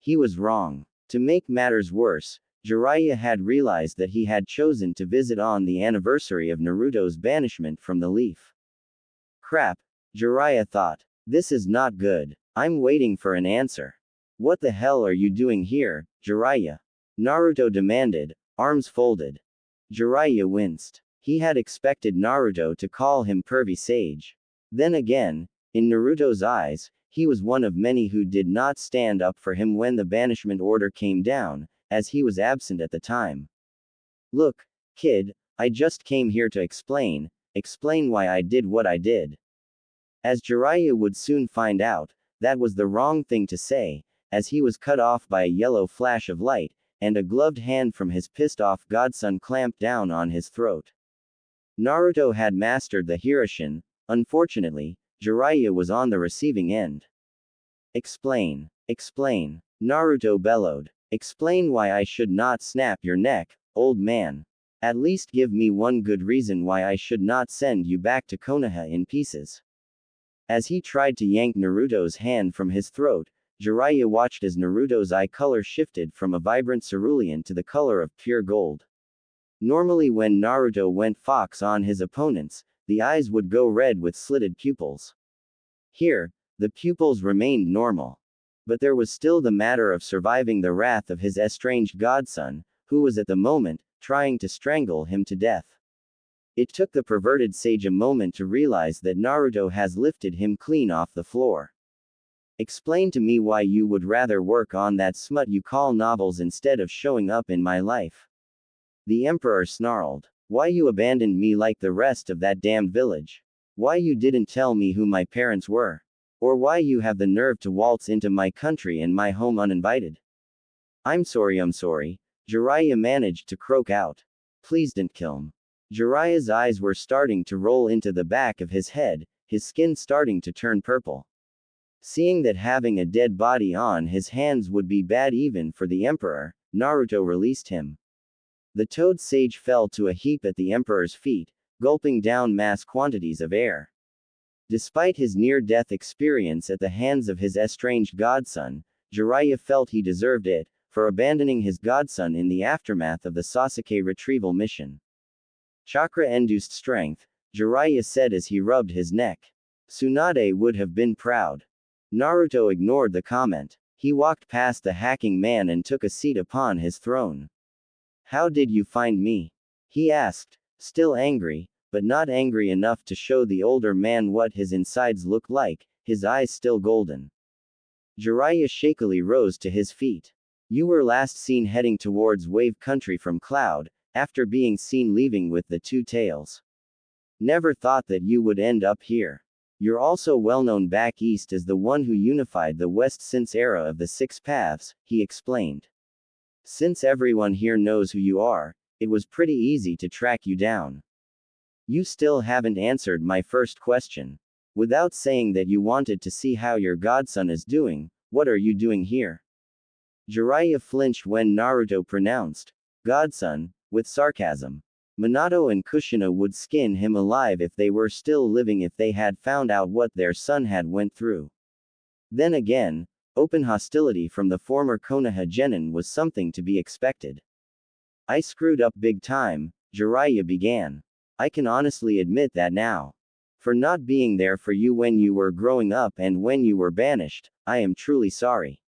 He was wrong. To make matters worse, Jiraiya had realized that he had chosen to visit on the anniversary of Naruto's banishment from the leaf. Crap, Jiraiya thought. This is not good. I'm waiting for an answer. What the hell are you doing here, Jiraiya? Naruto demanded, arms folded. Jiraiya winced. He had expected Naruto to call him pervy sage. Then again, in Naruto's eyes, he was one of many who did not stand up for him when the banishment order came down, as he was absent at the time. Look, kid, I just came here to explain why I did what I did. As Jiraiya would soon find out, that was the wrong thing to say, as he was cut off by a yellow flash of light, and a gloved hand from his pissed-off godson clamped down on his throat. Naruto had mastered the Hiroshin. Unfortunately, Jiraiya was on the receiving end. Explain. Explain. Naruto bellowed. Explain why I should not snap your neck, old man. At least give me one good reason why I should not send you back to Konoha in pieces. As he tried to yank Naruto's hand from his throat, Jiraiya watched as Naruto's eye color shifted from a vibrant cerulean to the color of pure gold. Normally when Naruto went fox on his opponents, the eyes would go red with slitted pupils. Here, the pupils remained normal. But there was still the matter of surviving the wrath of his estranged godson, who was at the moment, trying to strangle him to death. It took the perverted sage a moment to realize that Naruto has lifted him clean off the floor. Explain to me why you would rather work on that smut you call novels instead of showing up in my life. The emperor snarled. Why you abandoned me like the rest of that damned village? Why you didn't tell me who my parents were? Or why you have the nerve to waltz into my country and my home uninvited? I'm sorry, Jiraiya managed to croak out. Please don't kill him. Jiraiya's eyes were starting to roll into the back of his head, his skin starting to turn purple. Seeing that having a dead body on his hands would be bad even for the emperor, Naruto released him. The toad sage fell to a heap at the emperor's feet, gulping down mass quantities of air. Despite his near-death experience at the hands of his estranged godson, Jiraiya felt he deserved it, for abandoning his godson in the aftermath of the Sasuke retrieval mission. Chakra-induced strength, Jiraiya said as he rubbed his neck. Tsunade would have been proud. Naruto ignored the comment. He walked past the hacking man and took a seat upon his throne. How did you find me? He asked, still angry, but not angry enough to show the older man what his insides looked like, his eyes still golden. Jiraiya shakily rose to his feet. You were last seen heading towards Wave Country from Cloud, after being seen leaving with the two tails. Never thought that you would end up here. You're also well known back east as the one who unified the West since era of the Six Paths, he explained. Since everyone here knows who you are, it was pretty easy to track you down. You still haven't answered my first question. Without saying that you wanted to see how your godson is doing, What are you doing here? Jiraiya flinched when Naruto pronounced, Godson, with sarcasm. Minato and Kushina would skin him alive if they were still living if they had found out what their son had went through. Then again, open hostility from the former Konoha genin was something to be expected. I screwed up big time, Jiraiya began. I can honestly admit that now. For not being there for you when you were growing up and when you were banished, I am truly sorry.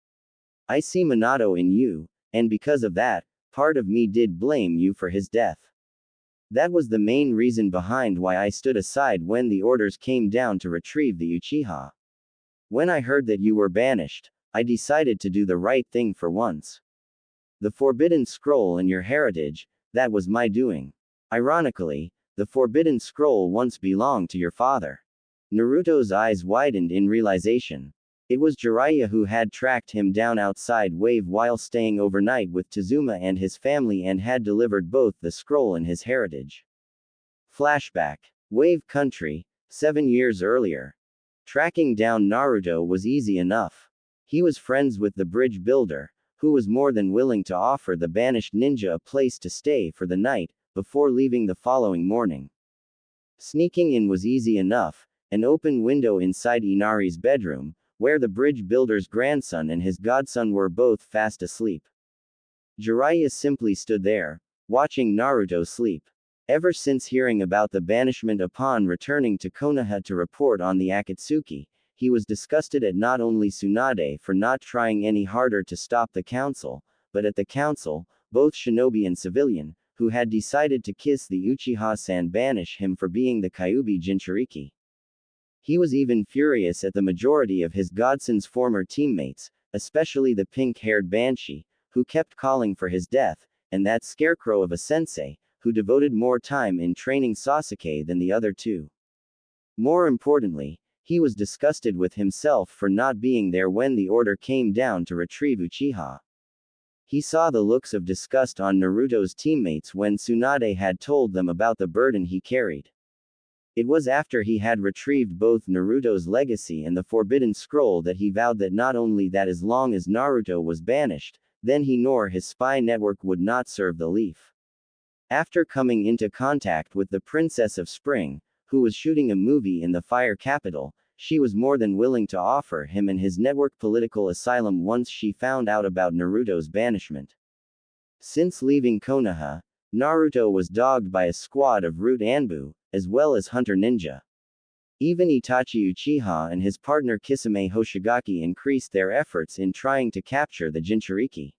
I see Minato in you, and because of that, part of me did blame you for his death. That was the main reason behind why I stood aside when the orders came down to retrieve the Uchiha. When I heard that you were banished, I decided to do the right thing for once. The Forbidden Scroll and your heritage, that was my doing. Ironically, the Forbidden Scroll once belonged to your father. Naruto's eyes widened in realization. It was Jiraiya who had tracked him down outside Wave while staying overnight with Tazuma and his family and had delivered both the scroll and his heritage. Flashback. Wave Country, 7 years earlier. Tracking down Naruto was easy enough. He was friends with the bridge builder, who was more than willing to offer the banished ninja a place to stay for the night, before leaving the following morning. Sneaking in was easy enough, an open window inside Inari's bedroom, where the bridge builder's grandson and his godson were both fast asleep. Jiraiya simply stood there, watching Naruto sleep. Ever since hearing about the banishment upon returning to Konoha to report on the Akatsuki, he was disgusted at not only Tsunade for not trying any harder to stop the council, but at the council, both shinobi and civilian, who had decided to kiss the Uchiha and banish him for being the Kyuubi Jinchuriki. He was even furious at the majority of his godson's former teammates, especially the pink-haired Banshee, who kept calling for his death, and that scarecrow of a sensei, who devoted more time in training Sasuke than the other two. More importantly, he was disgusted with himself for not being there when the order came down to retrieve Uchiha. He saw the looks of disgust on Naruto's teammates when Tsunade had told them about the burden he carried. It was after he had retrieved both Naruto's legacy and the Forbidden Scroll that he vowed that not only that as long as Naruto was banished, then he nor his spy network would not serve the Leaf. After coming into contact with the Princess of Spring, who was shooting a movie in the Fire Capital, she was more than willing to offer him and his network political asylum once she found out about Naruto's banishment. Since leaving Konoha, Naruto was dogged by a squad of Root Anbu, as well as Hunter Ninja. Even Itachi Uchiha and his partner Kisame Hoshigaki increased their efforts in trying to capture the Jinchuriki.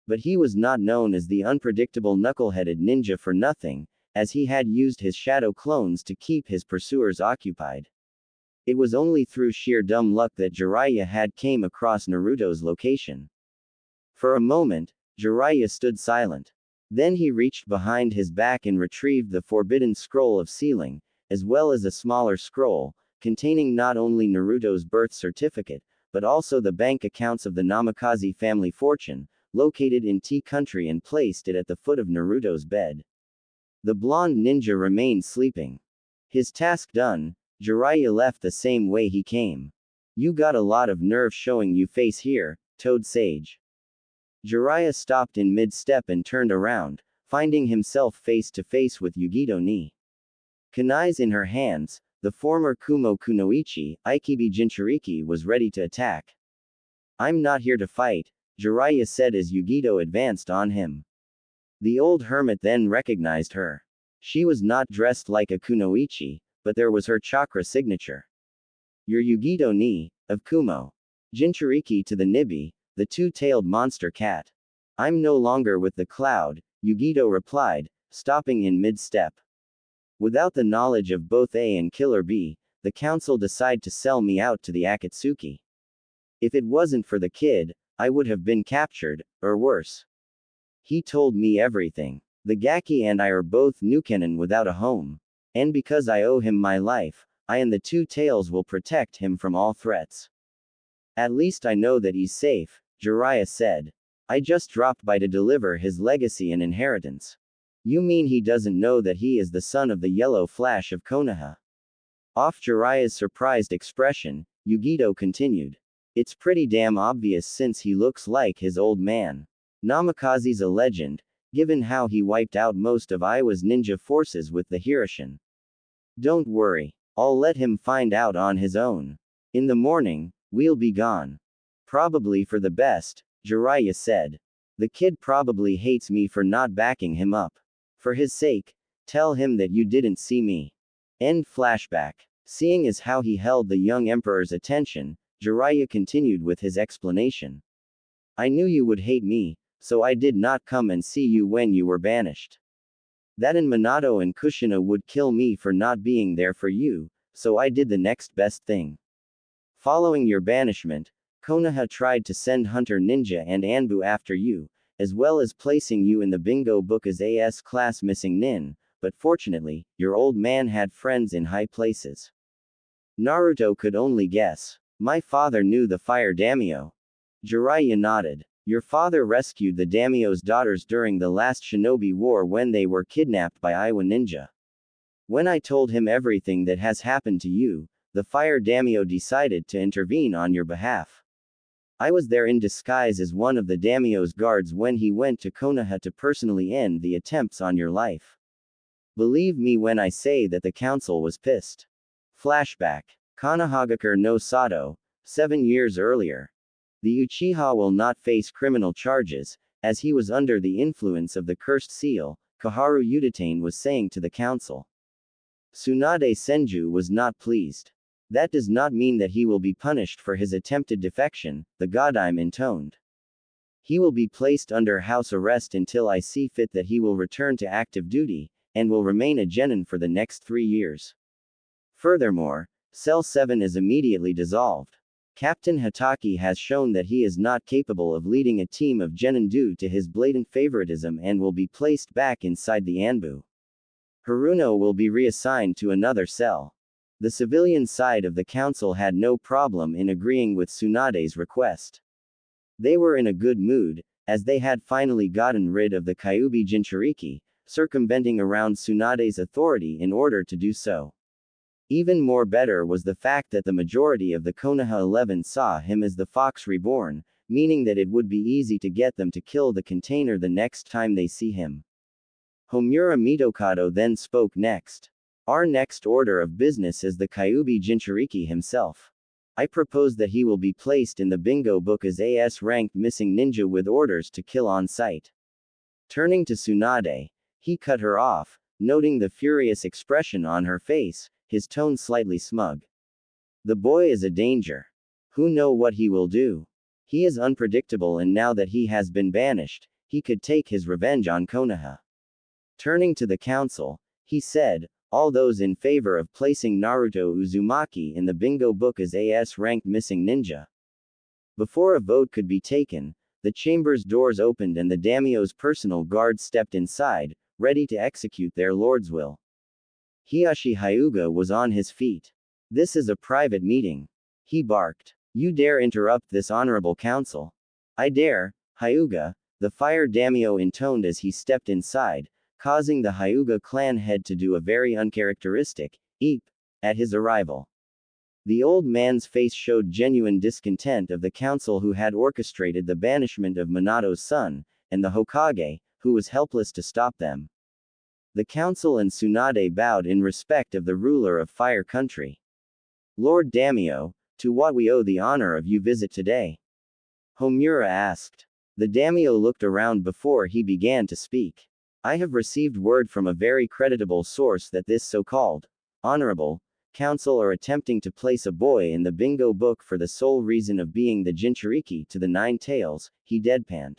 But he was not known as the unpredictable knuckle-headed ninja for nothing, as he had used his shadow clones to keep his pursuers occupied. It was only through sheer dumb luck that Jiraiya had came across Naruto's location. For a moment, Jiraiya stood silent. Then he reached behind his back and retrieved the Forbidden Scroll of Sealing, as well as a smaller scroll, containing not only Naruto's birth certificate, but also the bank accounts of the Namikaze family fortune, located in T Country, and placed it at the foot of Naruto's bed. The blonde ninja remained sleeping. His task done, Jiraiya left the same way he came. You got a lot of nerve showing you face here, Toad Sage. Jiraiya stopped in mid-step and turned around, finding himself face to face with Yugito Ni. Kunais in her hands, the former Kumo Kunoichi, Ikibi Jinchuriki, was ready to attack. I'm not here to fight, Jiraiya said as Yugito advanced on him. The old hermit then recognized her. She was not dressed like a Kunoichi, but there was her chakra signature. You're Yugito Ni, of Kumo. Jinchuriki to the Nibi, the two-tailed monster cat. I'm no longer with the cloud, Yugito replied, stopping in mid-step. Without the knowledge of both A and Killer B, the council decided to sell me out to the Akatsuki. If it wasn't for the kid, I would have been captured, or worse. He told me everything. The Gaki and I are both Nukenin without a home. And because I owe him my life, I and the Two Tails will protect him from all threats. At least I know that he's safe, Jiraiya said. I just dropped by to deliver his legacy and inheritance. You mean he doesn't know that he is the son of the Yellow Flash of Konoha? Off Jiraiya's surprised expression, Yugito continued. It's pretty damn obvious since he looks like his old man. Namikaze's a legend, given how he wiped out most of Iowa's ninja forces with the Hirshin. Don't worry. I'll let him find out on his own. In the morning, we'll be gone. Probably for the best, Jiraiya said. The kid probably hates me for not backing him up. For his sake, tell him that you didn't see me. End flashback. Seeing as how he held the young emperor's attention, Jiraiya continued with his explanation. I knew you would hate me, so I did not come and see you when you were banished. That and Minato and Kushina would kill me for not being there for you, so I did the next best thing. Following your banishment, Konoha tried to send Hunter Ninja and Anbu after you, as well as placing you in the bingo book as AS class missing nin, but fortunately, your old man had friends in high places. Naruto could only guess. My father knew the fire daimyo. Jiraiya nodded. Your father rescued the daimyo's daughters during the last shinobi war when they were kidnapped by Iowa ninja. When I told him everything that has happened to you, the fire daimyo decided to intervene on your behalf. I was there in disguise as one of the daimyo's guards when he went to Konoha to personally end the attempts on your life. Believe me when I say that the council was pissed. Flashback. Konohagakure no Sato, 7 years earlier. The Uchiha will not face criminal charges, as he was under the influence of the cursed seal, Koharu Udatane was saying to the council. Tsunade Senju was not pleased. That does not mean that he will be punished for his attempted defection, the Godime intoned. He will be placed under house arrest until I see fit that he will return to active duty, and will remain a genin for the next 3 years. Furthermore, Cell 7 is immediately dissolved. Captain Hatake has shown that he is not capable of leading a team of genin due to his blatant favoritism and will be placed back inside the Anbu. Haruno will be reassigned to another cell. The civilian side of the council had no problem in agreeing with Tsunade's request. They were in a good mood, as they had finally gotten rid of the Kyuubi Jinchuriki, circumventing around Tsunade's authority in order to do so. Even more better was the fact that the majority of the Konoha 11 saw him as the Fox Reborn, meaning that it would be easy to get them to kill the container the next time they see him. Homura Mitokado then spoke next. Our next order of business is the Kyuubi Jinchuriki himself. I propose that he will be placed in the bingo book as AS ranked missing ninja with orders to kill on sight. Turning to Tsunade, he cut her off, noting the furious expression on her face, his tone slightly smug. The boy is a danger. Who know what he will do? He is unpredictable and now that he has been banished, he could take his revenge on Konoha. Turning to the council, he said, all those in favor of placing Naruto Uzumaki in the bingo book as AS ranked missing ninja. Before a vote could be taken, the chamber's doors opened and the daimyo's personal guards stepped inside, ready to execute their lord's will. Hiashi Hyuga was on his feet. This is a private meeting. He barked. You dare interrupt this honorable council? I dare, Hyuga, the fire daimyo intoned as he stepped inside, causing the Hyuga clan head to do a very uncharacteristic eep at his arrival. The old man's face showed genuine discontent of the council who had orchestrated the banishment of Minato's son, and the Hokage, who was helpless to stop them. The council and Tsunade bowed in respect of the ruler of Fire Country. Lord Daimyo, to what we owe the honor of your visit today? Homura asked. The daimyo looked around before he began to speak. I have received word from a very creditable source that this so-called honorable council are attempting to place a boy in the bingo book for the sole reason of being the Jinchuriki to the 9 tails, he deadpanned.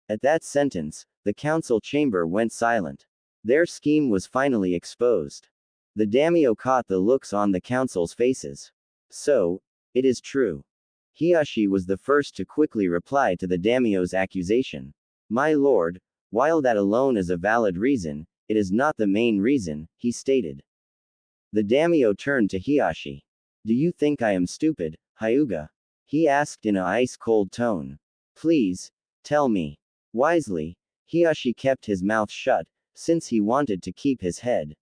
At that sentence, the council chamber went silent. Their scheme was finally exposed. The daimyo caught the looks on the council's faces. So, it is true. Hiashi was the first to quickly reply to the daimyo's accusation. My lord, while that alone is a valid reason, it is not the main reason, he stated. The daimyo turned to Hiashi. Do you think I am stupid, Hyuga? He asked in a ice-cold tone. Please, tell me. Wisely, Hiashi kept his mouth shut, since he wanted to keep his head.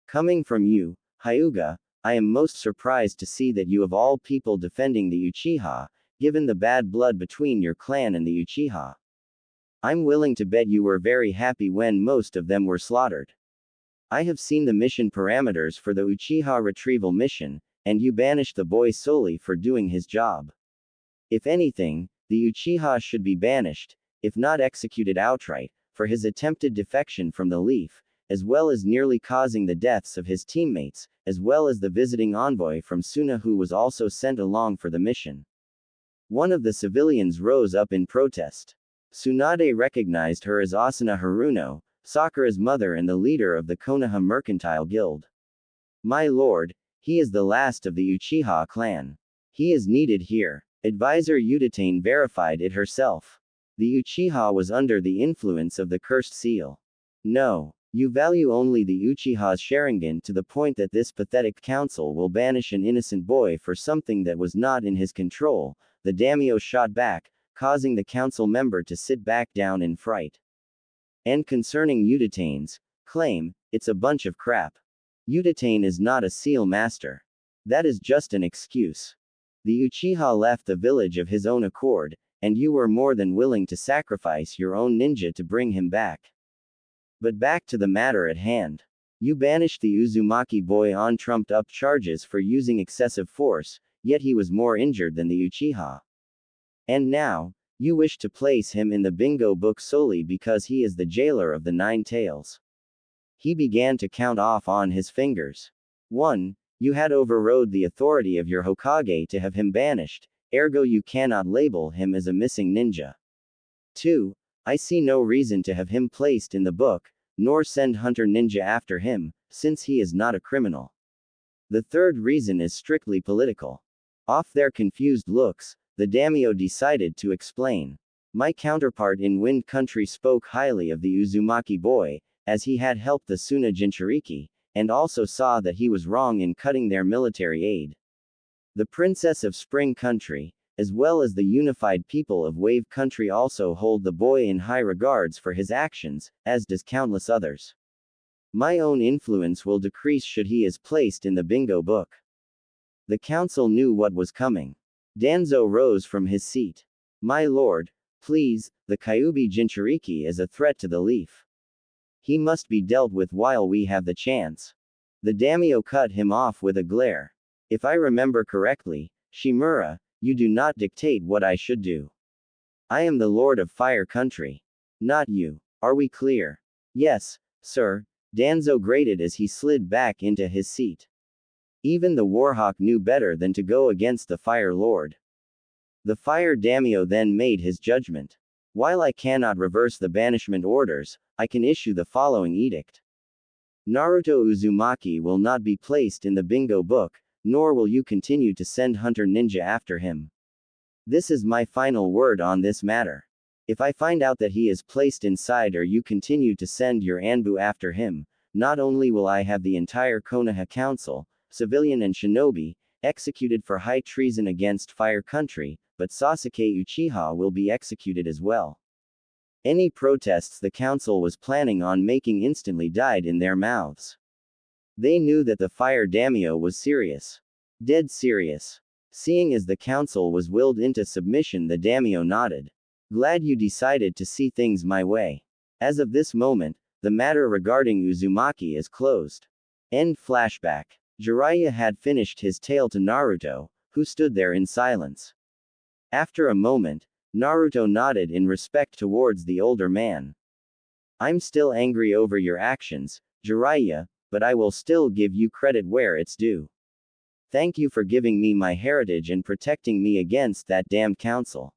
Coming from you, Hyuga, I am most surprised to see that you of all people defending the Uchiha, given the bad blood between your clan and the Uchiha. I'm willing to bet you were very happy when most of them were slaughtered. I have seen the mission parameters for the Uchiha retrieval mission, and you banished the boy solely for doing his job. If anything, the Uchiha should be banished, if not executed outright, for his attempted defection from the Leaf, as well as nearly causing the deaths of his teammates, as well as the visiting envoy from Suna who was also sent along for the mission. One of the civilians rose up in protest. Tsunade recognized her as Asuna Haruno, Sakura's mother and the leader of the Konoha Mercantile Guild. My lord, he is the last of the Uchiha clan. He is needed here. Advisor Udatane verified it herself. The Uchiha was under the influence of the cursed seal. No. You value only the Uchiha's Sharingan to the point that this pathetic council will banish an innocent boy for something that was not in his control, the daimyo shot back, causing the council member to sit back down in fright. And concerning Udatane's claim, it's a bunch of crap. Udatane is not a seal master. That is just an excuse. The Uchiha left the village of his own accord, and you were more than willing to sacrifice your own ninja to bring him back. But back to the matter at hand. You banished the Uzumaki boy on trumped-up charges for using excessive force, yet he was more injured than the Uchiha. And now, you wish to place him in the bingo book solely because he is the jailer of the Nine Tails. He began to count off on his fingers. 1. You had overrode the authority of your Hokage to have him banished, ergo you cannot label him as a missing ninja. 2. I see no reason to have him placed in the book, nor send Hunter Ninja after him, since he is not a criminal. The third reason is strictly political. Off their confused looks, the daimyo decided to explain. My counterpart in Wind Country spoke highly of the Uzumaki boy, as he had helped the Suna Jinchuriki, and also saw that he was wrong in cutting their military aid. The Princess of Spring Country, as well as the unified people of Wave Country also hold the boy in high regards for his actions, as does countless others. My own influence will decrease should he is placed in the bingo book. The council knew what was coming. Danzo rose from his seat. My lord, please, the Kyuubi Jinchuriki is a threat to the Leaf. He must be dealt with while we have the chance. The daimyo cut him off with a glare. If I remember correctly, Shimura, you do not dictate what I should do. I am the Lord of Fire Country. Not you. Are we clear? Yes, sir, Danzo grated as he slid back into his seat. Even the Warhawk knew better than to go against the Fire Lord. The Fire Daimyo then made his judgment. While I cannot reverse the banishment orders, I can issue the following edict. Naruto Uzumaki will not be placed in the bingo book, nor will you continue to send Hunter Ninja after him. This is my final word on this matter. If I find out that he is placed inside or you continue to send your Anbu after him, not only will I have the entire Konoha Council, civilian and shinobi, executed for high treason against Fire Country, but Sasuke Uchiha will be executed as well. Any protests the council was planning on making instantly died in their mouths. They knew that the Fire Daimyo was serious. Dead serious. Seeing as the council was willed into submission, the daimyo nodded. Glad you decided to see things my way. As of this moment, the matter regarding Uzumaki is closed. End flashback. Jiraiya had finished his tale to Naruto, who stood there in silence. After a moment, Naruto nodded in respect towards the older man. I'm still angry over your actions, Jiraiya, but I will still give you credit where it's due. Thank you for giving me my heritage and protecting me against that damned council.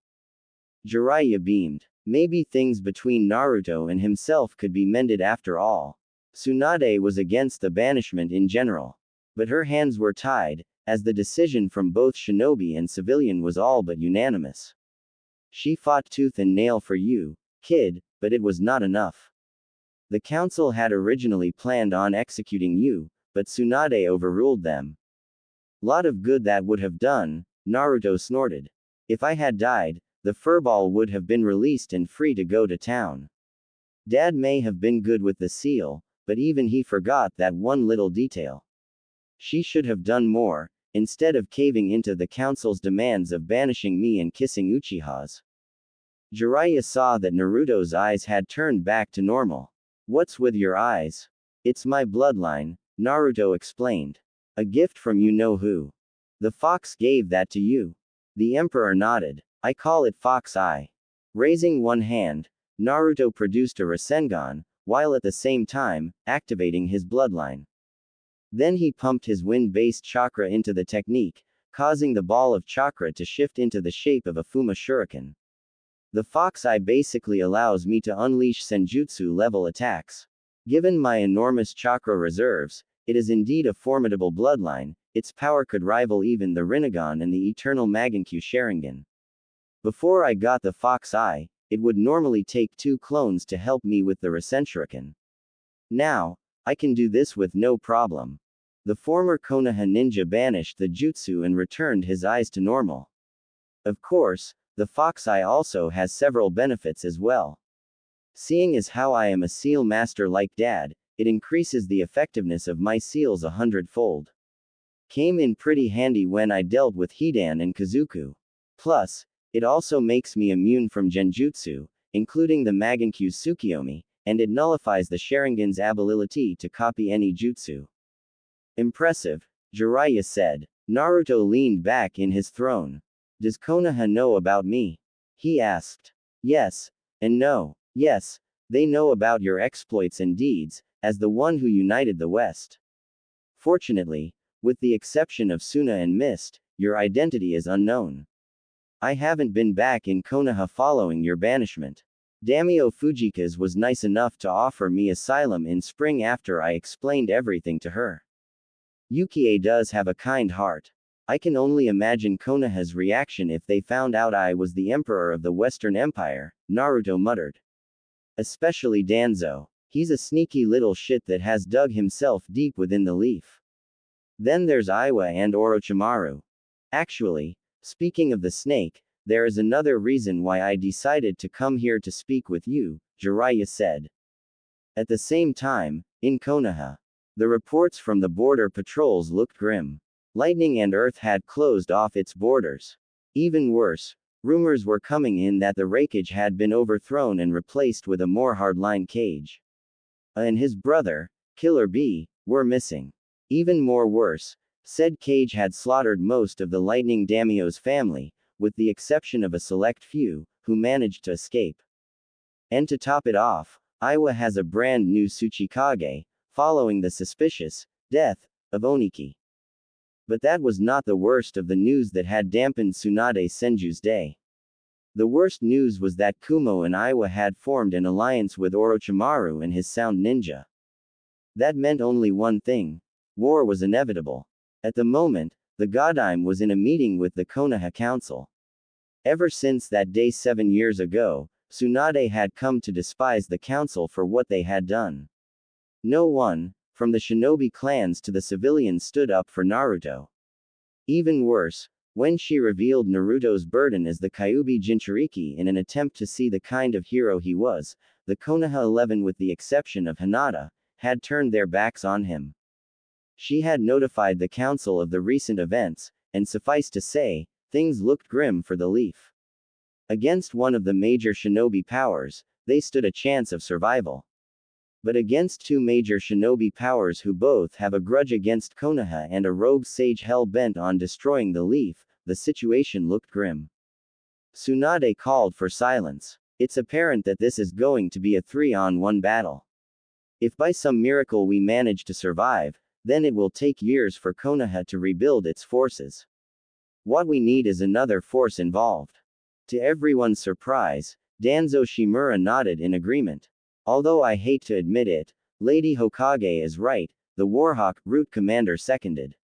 Jiraiya beamed. Maybe things between Naruto and himself could be mended after all. Tsunade was against the banishment in general. But her hands were tied, as the decision from both shinobi and civilian was all but unanimous. She fought tooth and nail for you, kid, but it was not enough. The council had originally planned on executing you, but Tsunade overruled them. Lot of good that would have done, Naruto snorted. If I had died, the furball would have been released and free to go to town. Dad may have been good with the seal, but even he forgot that one little detail. She should have done more, instead of caving into the council's demands of banishing me and kissing Uchihas. Jiraiya saw that Naruto's eyes had turned back to normal. What's with your eyes? It's my bloodline, Naruto explained. A gift from you-know-who. The fox gave that to you. The emperor nodded. I call it fox eye. Raising one hand, Naruto produced a Rasengan, while at the same time, activating his bloodline. Then he pumped his wind-based chakra into the technique, causing the ball of chakra to shift into the shape of a Fuma Shuriken. The fox eye basically allows me to unleash senjutsu-level attacks. Given my enormous chakra reserves, it is indeed a formidable bloodline. Its power could rival even the Rinnegan and the Eternal Magankyu Sharingan. Before I got the fox eye, it would normally take 2 clones to help me with the Rasenshuriken. Now, I can do this with no problem. The former Konoha ninja banished the jutsu and returned his eyes to normal. Of course, the fox eye also has several benefits as well. Seeing as how I am a seal master like Dad, it increases the effectiveness of my seals 100-fold. Came in pretty handy when I dealt with Hidan and Kazuku. Plus, it also makes me immune from genjutsu, including the Magankyu's Tsukiyomi, and it nullifies the Sharingan's ability to copy any jutsu. Impressive, Jiraiya said. Naruto leaned back in his throne. Does Konoha know about me? He asked. Yes, and no. Yes, they know about your exploits and deeds, as the one who united the West. Fortunately, with the exception of Suna and Mist, your identity is unknown. I haven't been back in Konoha following your banishment. Daimyo Fujika's was nice enough to offer me asylum in spring after I explained everything to her. Yukie does have a kind heart. I can only imagine Konoha's reaction if they found out I was the emperor of the Western Empire, Naruto muttered. Especially Danzo. He's a sneaky little shit that has dug himself deep within the leaf. Then there's Iwa and Orochimaru. Actually, speaking of the snake, there is another reason why I decided to come here to speak with you, Jiraiya said. At the same time, in Konoha, the reports from the border patrols looked grim. Lightning and Earth had closed off its borders. Even worse, rumors were coming in that the Raikage had been overthrown and replaced with a more hardline Kage. And his brother, Killer B, were missing. Even more worse, said Kage had slaughtered most of the Lightning Daimyo's family, with the exception of a select few, who managed to escape. And to top it off, Iwa has a brand new Tsuchikage, following the suspicious death of Oniki. But that was not the worst of the news that had dampened Tsunade Senju's day. The worst news was that Kumo and Iwa had formed an alliance with Orochimaru and his Sound Ninja. That meant only one thing. War was inevitable. At the moment, the Godime was in a meeting with the Konoha Council. Ever since that day 7 years ago, Tsunade had come to despise the council for what they had done. No one, from the shinobi clans to the civilians, stood up for Naruto. Even worse, when she revealed Naruto's burden as the Kyuubi Jinchuriki in an attempt to see the kind of hero he was, the Konoha 11, with the exception of Hinata, had turned their backs on him. She had notified the council of the recent events, and suffice to say, things looked grim for the Leaf. Against one of the major shinobi powers, they stood a chance of survival. But against 2 major shinobi powers who both have a grudge against Konoha and a rogue sage hell-bent on destroying the Leaf, the situation looked grim. Tsunade called for silence. It's apparent that this is going to be a 3-on-1 battle. If by some miracle we manage to survive, then it will take years for Konoha to rebuild its forces. What we need is another force involved. To everyone's surprise, Danzo Shimura nodded in agreement. Although I hate to admit it, Lady Hokage is right, the Warhawk Root Commander seconded.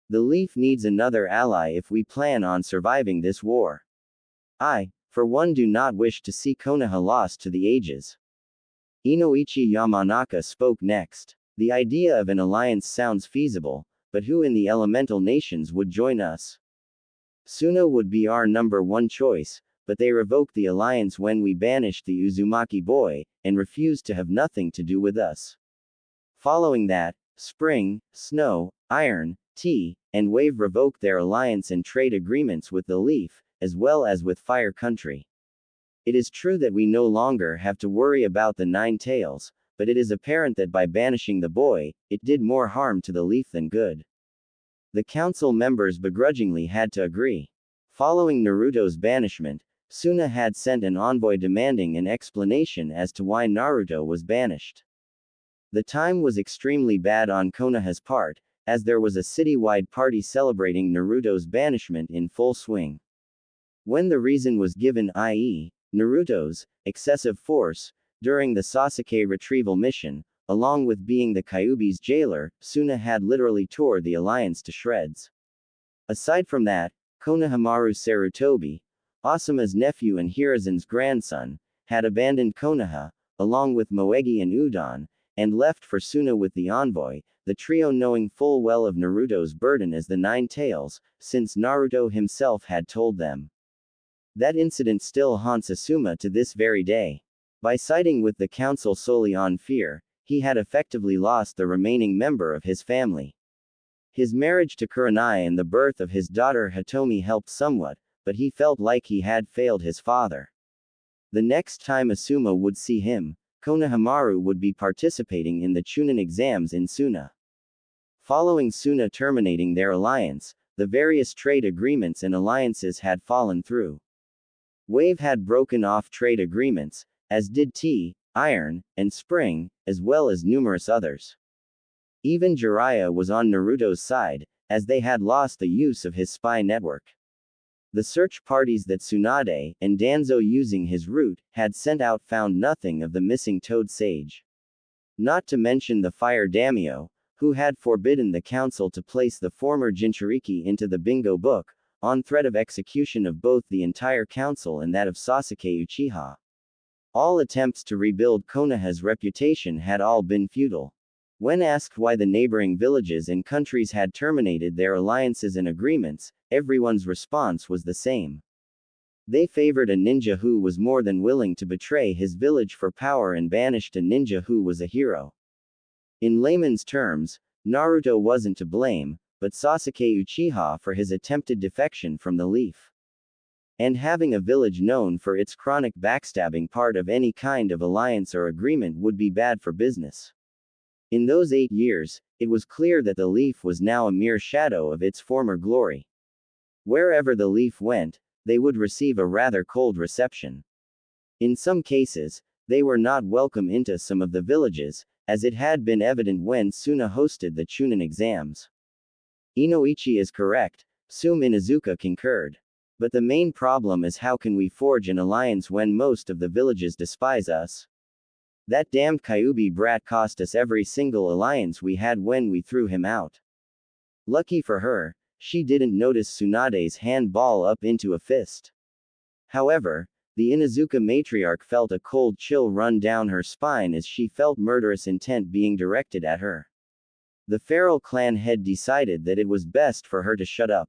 The Leaf needs another ally if we plan on surviving this war. I, for one, do not wish to see Konoha lost to the ages. Inoichi Yamanaka spoke next. The idea of an alliance sounds feasible, but who in the elemental nations would join us? Suna would be our number 1 choice, but they revoked the alliance when we banished the Uzumaki boy, and refused to have nothing to do with us. Following that, spring, snow, Iron, Tea, and Wave revoked their alliance and trade agreements with the Leaf, as well as with Fire Country. It is true that we no longer have to worry about the Nine Tails, but it is apparent that by banishing the boy, it did more harm to the Leaf than good. The council members begrudgingly had to agree. Following Naruto's banishment, Suna had sent an envoy demanding an explanation as to why Naruto was banished. The time was extremely bad on Konoha's part, as there was a citywide party celebrating Naruto's banishment in full swing. When the reason was given, i.e., Naruto's excessive force, during the Sasuke retrieval mission, along with being the Kyuubi's jailer, Suna had literally tore the alliance to shreds. Aside from that, Konohamaru Sarutobi, Asuma's nephew and Hiruzen's grandson, had abandoned Konoha, along with Moegi and Udon, and left for Suna with the envoy, the trio knowing full well of Naruto's burden as the Nine Tails, since Naruto himself had told them. That incident still haunts Asuma to this very day. By siding with the council solely on fear, he had effectively lost the remaining member of his family. His marriage to Kurenai and the birth of his daughter Hitomi helped somewhat, but he felt like he had failed his father. The next time Asuma would see him, Konohamaru would be participating in the Chunin exams in Suna. Following Suna terminating their alliance, the various trade agreements and alliances had fallen through. Wave had broken off trade agreements, as did Tea, Iron, and Spring, as well as numerous others. Even Jiraiya was on Naruto's side, as they had lost the use of his spy network. The search parties that Tsunade, and Danzo using his route, had sent out found nothing of the missing Toad Sage. Not to mention the Fire Daimyo, who had forbidden the council to place the former Jinchuriki into the bingo book, on threat of execution of both the entire council and that of Sasuke Uchiha. All attempts to rebuild Konoha's reputation had all been futile. When asked why the neighboring villages and countries had terminated their alliances and agreements, everyone's response was the same. They favored a ninja who was more than willing to betray his village for power and banished a ninja who was a hero. In layman's terms, Naruto wasn't to blame, but Sasuke Uchiha for his attempted defection from the Leaf. And having a village known for its chronic backstabbing part of any kind of alliance or agreement would be bad for business. In those 8 years, it was clear that the Leaf was now a mere shadow of its former glory. Wherever the Leaf went, they would receive a rather cold reception. In some cases, they were not welcome into some of the villages, as it had been evident when Suna hosted the Chunin exams. Inoichi is correct, Sum Inuzuka concurred. But the main problem is how can we forge an alliance when most of the villages despise us? That damned Kyuubi brat cost us every single alliance we had when we threw him out. Lucky for her, she didn't notice Tsunade's hand ball up into a fist. However, the Inuzuka matriarch felt a cold chill run down her spine as she felt murderous intent being directed at her. The feral clan head decided that it was best for her to shut up.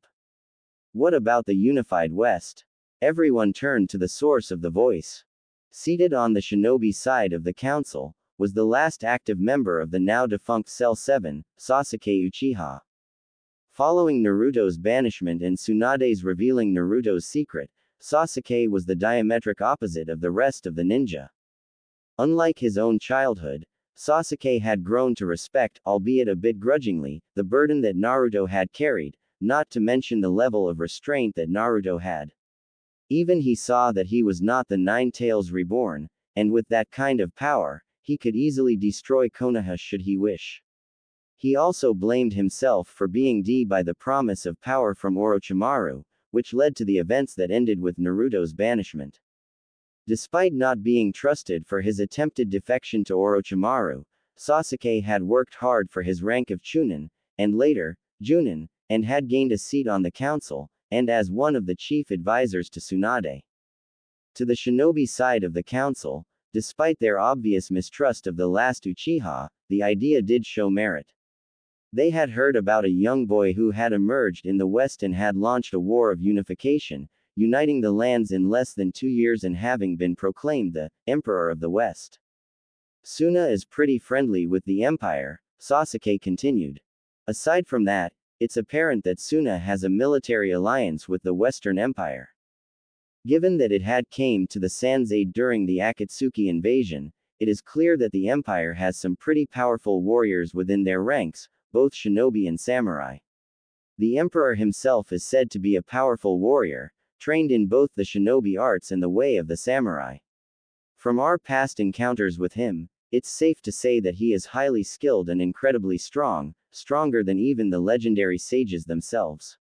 What about the unified West? Everyone turned to the source of the voice. Seated on the shinobi side of the council, was the last active member of the now defunct Cell 7, Sasuke Uchiha. Following Naruto's banishment and Tsunade's revealing Naruto's secret, Sasuke was the diametric opposite of the rest of the ninja. Unlike his own childhood, Sasuke had grown to respect, albeit a bit grudgingly, the burden that Naruto had carried, not to mention the level of restraint that Naruto had. Even he saw that he was not the Nine Tails reborn, and with that kind of power, he could easily destroy Konoha should he wish. He also blamed himself for being duped by the promise of power from Orochimaru, which led to the events that ended with Naruto's banishment. Despite not being trusted for his attempted defection to Orochimaru, Sasuke had worked hard for his rank of Chunin, and later, Junin, and had gained a seat on the council, and as one of the chief advisors to Tsunade. To the shinobi side of the council, despite their obvious mistrust of the last Uchiha, the idea did show merit. They had heard about a young boy who had emerged in the West and had launched a war of unification, uniting the lands in less than 2 years and having been proclaimed the Emperor of the West. Suna is pretty friendly with the Empire, Sasuke continued. Aside from that, it's apparent that Suna has a military alliance with the Western Empire. Given that it had came to the Sans aid during the Akatsuki invasion, it is clear that the Empire has some pretty powerful warriors within their ranks, both shinobi and samurai. The Emperor himself is said to be a powerful warrior, trained in both the shinobi arts and the way of the samurai. From our past encounters with him, it's safe to say that he is highly skilled and incredibly strong, stronger than even the legendary sages themselves.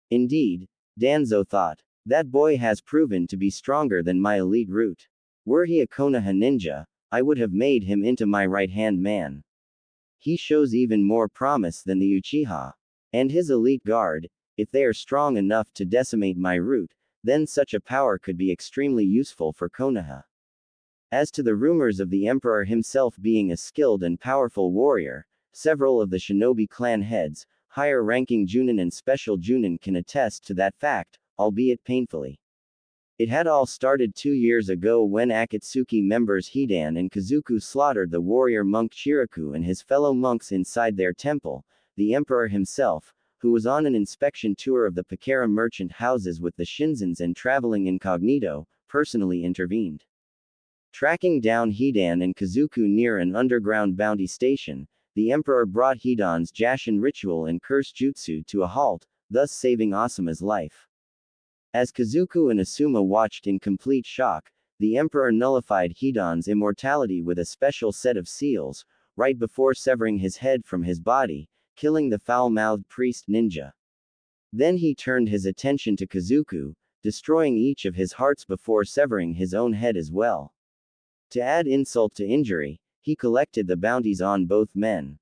Indeed, Danzo thought, that boy has proven to be stronger than my elite root. Were he a Konoha ninja, I would have made him into my right-hand man. He shows even more promise than the Uchiha. And his elite guard, if they are strong enough to decimate my root, then such a power could be extremely useful for Konoha. As to the rumors of the Emperor himself being a skilled and powerful warrior, several of the shinobi clan heads, higher-ranking Junin and special Junin can attest to that fact, albeit painfully. It had all started 2 years ago when Akatsuki members Hidan and Kazuku slaughtered the warrior monk Chiraku and his fellow monks inside their temple. The Emperor himself, who was on an inspection tour of the Pakara merchant houses with the Shinzens and traveling incognito, personally intervened. Tracking down Hidan and Kazuku near an underground bounty station, the Emperor brought Hidan's Jashin ritual and curse jutsu to a halt, thus saving Asuma's life. As Kazuku and Asuma watched in complete shock, the Emperor nullified Hidan's immortality with a special set of seals, right before severing his head from his body, killing the foul-mouthed priest ninja. Then he turned his attention to Kazuku, destroying each of his hearts before severing his own head as well. To add insult to injury, he collected the bounties on both men.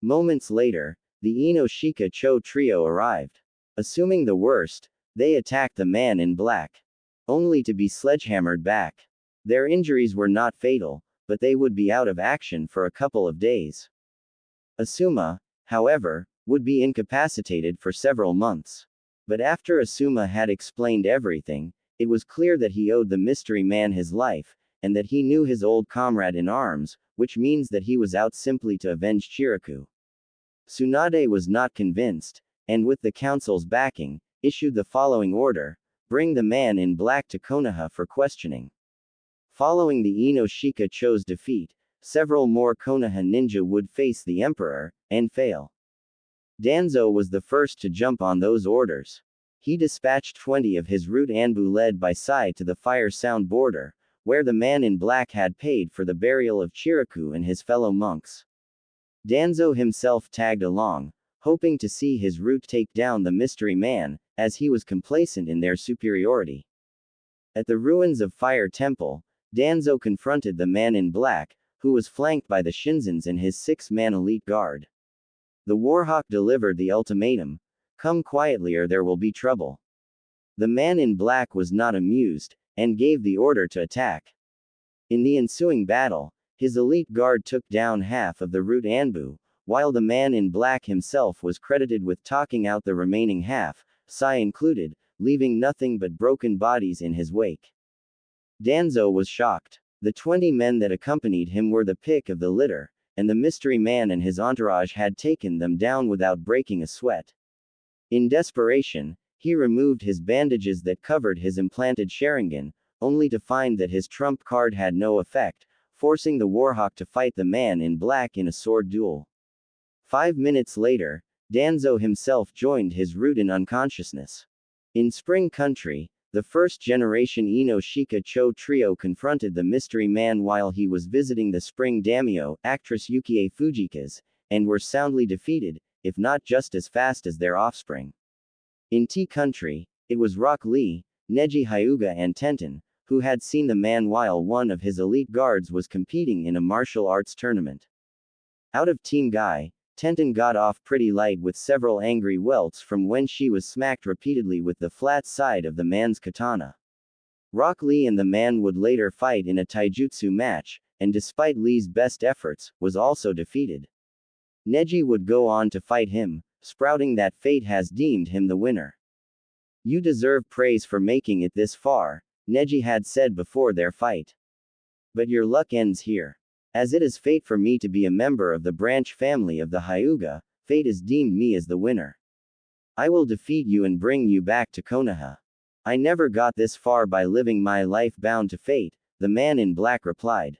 Moments later, the Inoshika Cho trio arrived. Assuming the worst, they attacked the man in black. Only to be sledgehammered back. Their injuries were not fatal, but they would be out of action for a couple of days. Asuma, however, would be incapacitated for several months. But after Asuma had explained everything, it was clear that he owed the mystery man his life, and that he knew his old comrade in arms, which means that he was out simply to avenge Chiraku. Tsunade was not convinced, and with the council's backing, issued the following order: bring the man in black to Konoha for questioning. Following the Inoshika Cho's defeat, several more Konoha ninja would face the Emperor, and fail. Danzo was the first to jump on those orders. He dispatched 20 of his root Anbu led by Sai to the Fire Sound border, where the man in black had paid for the burial of Chiraku and his fellow monks. Danzo himself tagged along, hoping to see his root take down the mystery man, as he was complacent in their superiority. At the ruins of Fire Temple, Danzo confronted the man in black, who was flanked by the Shinzens and his 6-man elite guard. The Warhawk delivered the ultimatum: come quietly or there will be trouble. The man in black was not amused, and gave the order to attack. In the ensuing battle, his elite guard took down half of the root Anbu, while the man in black himself was credited with talking out the remaining half, Sai included, leaving nothing but broken bodies in his wake. Danzo was shocked. The 20 men that accompanied him were the pick of the litter, and the mystery man and his entourage had taken them down without breaking a sweat. In desperation, he removed his bandages that covered his implanted Sharingan, only to find that his trump card had no effect, forcing the Warhawk to fight the man in black in a sword duel. 5 minutes later, Danzo himself joined his root in unconsciousness. In Spring Country, the first-generation Inoshika Cho trio confronted the mystery man while he was visiting the Spring Daimyo, actress Yukie Fujika's, and were soundly defeated, if not just as fast as their offspring. In Tea Country, it was Rock Lee, Neji Hyuga and Tenten, who had seen the man while one of his elite guards was competing in a martial arts tournament. Out of Team Guy, Tenten got off pretty light with several angry welts from when she was smacked repeatedly with the flat side of the man's katana. Rock Lee and the man would later fight in a taijutsu match, and despite Lee's best efforts, was also defeated. Neji would go on to fight him, sprouting that fate has deemed him the winner. You deserve praise for making it this far, Neji had said before their fight. But your luck ends here. As it is fate for me to be a member of the branch family of the Hyuga, fate has deemed me as the winner. I will defeat you and bring you back to Konoha. I never got this far by living my life bound to fate, the man in black replied.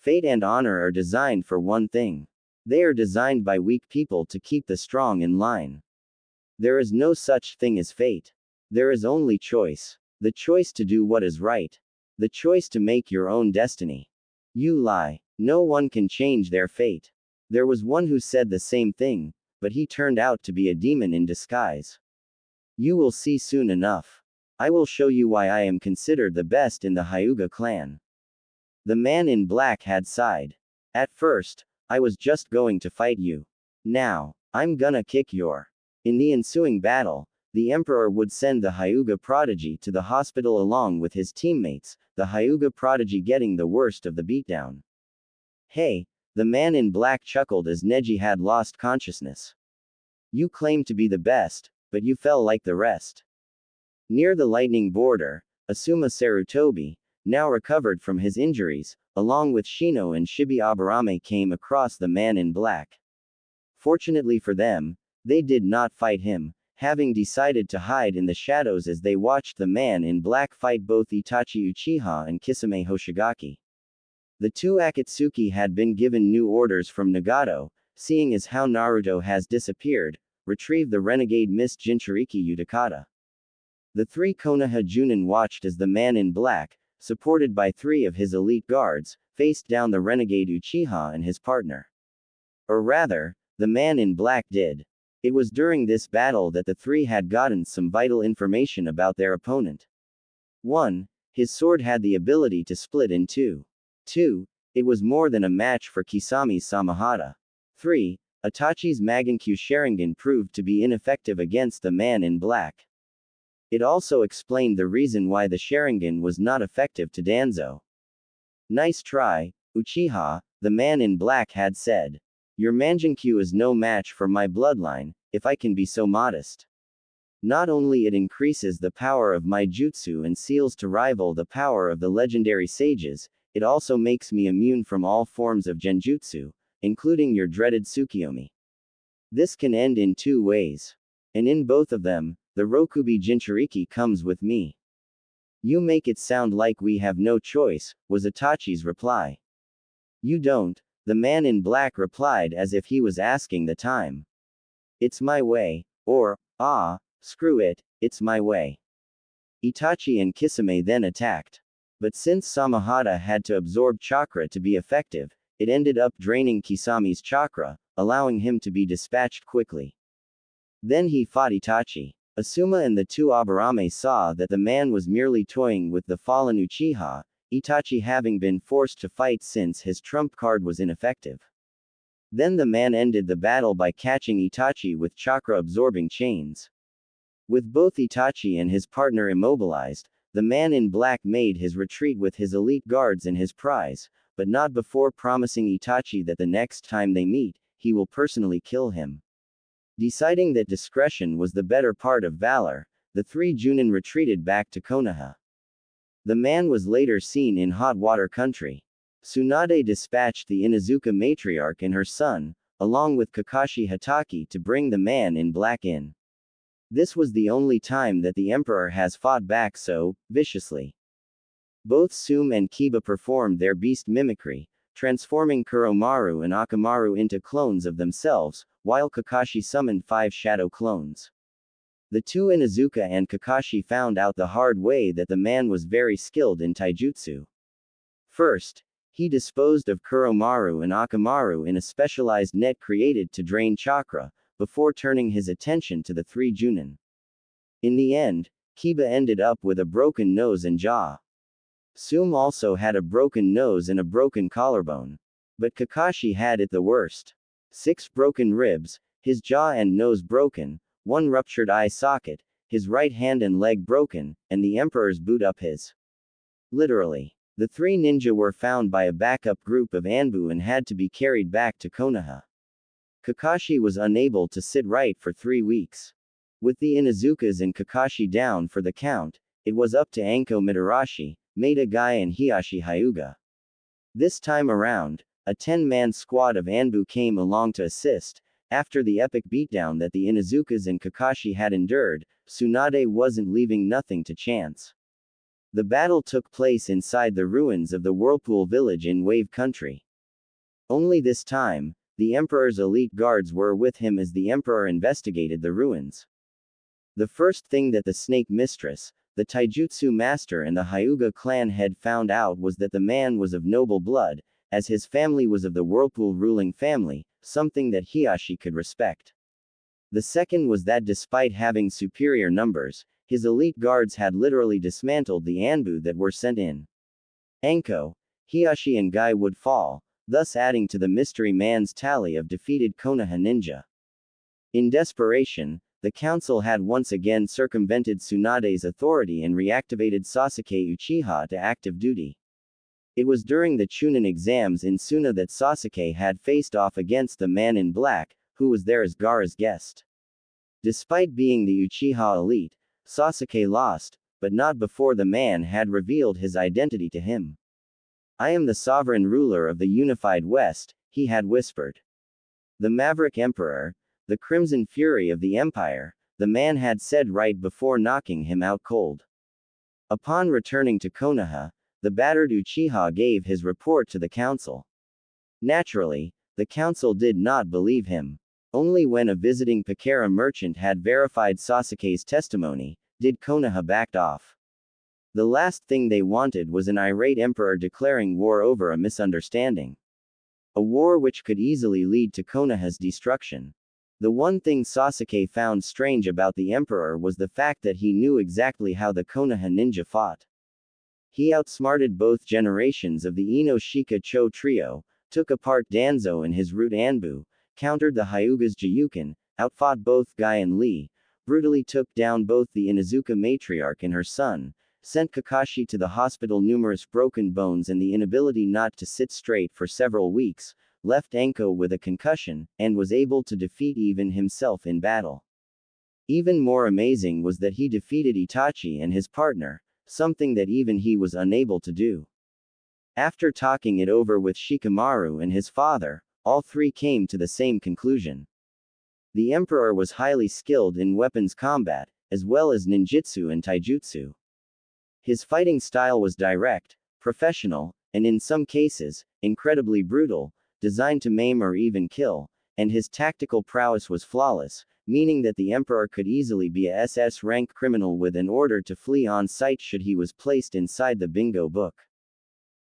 Fate and honor are designed for one thing. They are designed by weak people to keep the strong in line. There is no such thing as fate. There is only choice. The choice to do what is right. The choice to make your own destiny. You lie. No one can change their fate. There was one who said the same thing, but he turned out to be a demon in disguise. You will see soon enough. I will show you why I am considered the best in the Hyuga clan. The man in black had sighed. At first, I was just going to fight you. Now, I'm gonna kick your. In the ensuing battle, the Emperor would send the Hyuga prodigy to the hospital along with his teammates, the Hyuga prodigy getting the worst of the beatdown. Hey, the man in black chuckled as Neji had lost consciousness. You claim to be the best, but you fell like the rest. Near the lightning border, Asuma Sarutobi, now recovered from his injuries, along with Shino and Shibi Aburame came across the man in black. Fortunately for them, they did not fight him, having decided to hide in the shadows as they watched the man in black fight both Itachi Uchiha and Kisame Hoshigaki. The two Akatsuki had been given new orders from Nagato, seeing as how Naruto has disappeared, retrieve the renegade Miss Jinchuriki Utakata. The three Konoha Junin watched as the man in black, supported by three of his elite guards, faced down the renegade Uchiha and his partner. Or rather, the man in black did. It was during this battle that the three had gotten some vital information about their opponent. 1. His sword had the ability to split in two. 2. It was more than a match for Kisami's Samahata. 3. Itachi's Magankyu Sharingan proved to be ineffective against the man in black. It also explained the reason why the Sharingan was not effective to Danzo. Nice try, Uchiha, the man in black had said. Your Mangenkyu is no match for my bloodline, if I can be so modest. Not only it increases the power of my jutsu and seals to rival the power of the legendary sages, it also makes me immune from all forms of genjutsu, including your dreaded Tsukiyomi. This can end in two ways. And in both of them, the Rokubi Jinchuriki comes with me. You make it sound like we have no choice, was Itachi's reply. You don't, the man in black replied as if he was asking the time. It's my way, or, screw it, it's my way. Itachi and Kisame then attacked. But since Samahata had to absorb chakra to be effective, it ended up draining Kisami's chakra, allowing him to be dispatched quickly. Then he fought Itachi. Asuma and the two Aburame saw that the man was merely toying with the fallen Uchiha, Itachi having been forced to fight since his trump card was ineffective. Then the man ended the battle by catching Itachi with chakra-absorbing chains. With both Itachi and his partner immobilized, the man in black made his retreat with his elite guards and his prize, but not before promising Itachi that the next time they meet, he will personally kill him. Deciding that discretion was the better part of valor, the three Junin retreated back to Konoha. The man was later seen in hot water country. Tsunade dispatched the Inuzuka matriarch and her son, along with Kakashi Hatake to bring the man in black in. This was the only time that the emperor has fought back so viciously. Both Sume and Kiba performed their beast mimicry, transforming Kuromaru and Akamaru into clones of themselves, while Kakashi summoned 5 shadow clones. The two Inuzuka and Kakashi found out the hard way that the man was very skilled in taijutsu. First, he disposed of Kuromaru and Akamaru in a specialized net created to drain chakra, before turning his attention to the three Junin. In the end, Kiba ended up with a broken nose and jaw. Sume also had a broken nose and a broken collarbone. But Kakashi had it the worst. 6 broken ribs, his jaw and nose broken, 1 ruptured eye socket, his right hand and leg broken, and the emperor's boot up his. Literally. The 3 ninja were found by a backup group of Anbu and had to be carried back to Konoha. Kakashi was unable to sit right for 3 weeks. With the Inuzukas and Kakashi down for the count, it was up to Anko Mitarashi, Maeda Guy and Hiashi Hyuga. This time around, a 10-man squad of Anbu came along to assist, After the epic beatdown that the Inuzukas and Kakashi had endured, Tsunade wasn't leaving nothing to chance. The battle took place inside the ruins of the Whirlpool village in Wave Country. Only this time, the Emperor's elite guards were with him as the Emperor investigated the ruins. The first thing that the Snake Mistress, the Taijutsu Master and the Hyuga clan head found out was that the man was of noble blood, as his family was of the Whirlpool ruling family, something that Hiashi could respect. The second was that despite having superior numbers, his elite guards had literally dismantled the Anbu that were sent in. Anko, Hiashi and Guy would fall, thus adding to the mystery man's tally of defeated Konoha ninja. In desperation, the council had once again circumvented Tsunade's authority and reactivated Sasuke Uchiha to active duty. It was during the Chunin exams in Suna that Sasuke had faced off against the man in black, who was there as Gaara's guest. Despite being the Uchiha elite, Sasuke lost, but not before the man had revealed his identity to him. "I am the sovereign ruler of the unified West," he had whispered. The Maverick Emperor, the Crimson Fury of the Empire, the man had said right before knocking him out cold. Upon returning to Konoha, the battered Uchiha gave his report to the council. Naturally, the council did not believe him. Only when a visiting Pakara merchant had verified Sasuke's testimony, did Konoha backed off. The last thing they wanted was an irate emperor declaring war over a misunderstanding. A war which could easily lead to Konoha's destruction. The one thing Sasuke found strange about the emperor was the fact that he knew exactly how the Konoha ninja fought. He outsmarted both generations of the Ino Shika Cho trio, took apart Danzo and his root Anbu, countered the Hyuga's Jiyuken, outfought both Guy and Lee, brutally took down both the Inuzuka matriarch and her son, sent Kakashi to the hospital numerous broken bones and the inability not to sit straight for several weeks, left Anko with a concussion, and was able to defeat even himself in battle. Even more amazing was that he defeated Itachi and his partner, something that even he was unable to do. After talking it over with Shikamaru and his father, all three came to the same conclusion. The emperor was highly skilled in weapons combat, as well as ninjutsu and taijutsu. His fighting style was direct, professional, and in some cases, incredibly brutal, designed to maim or even kill, and his tactical prowess was flawless, meaning that the emperor could easily be a SS-rank criminal with an order to flee on sight should he was placed inside the bingo book.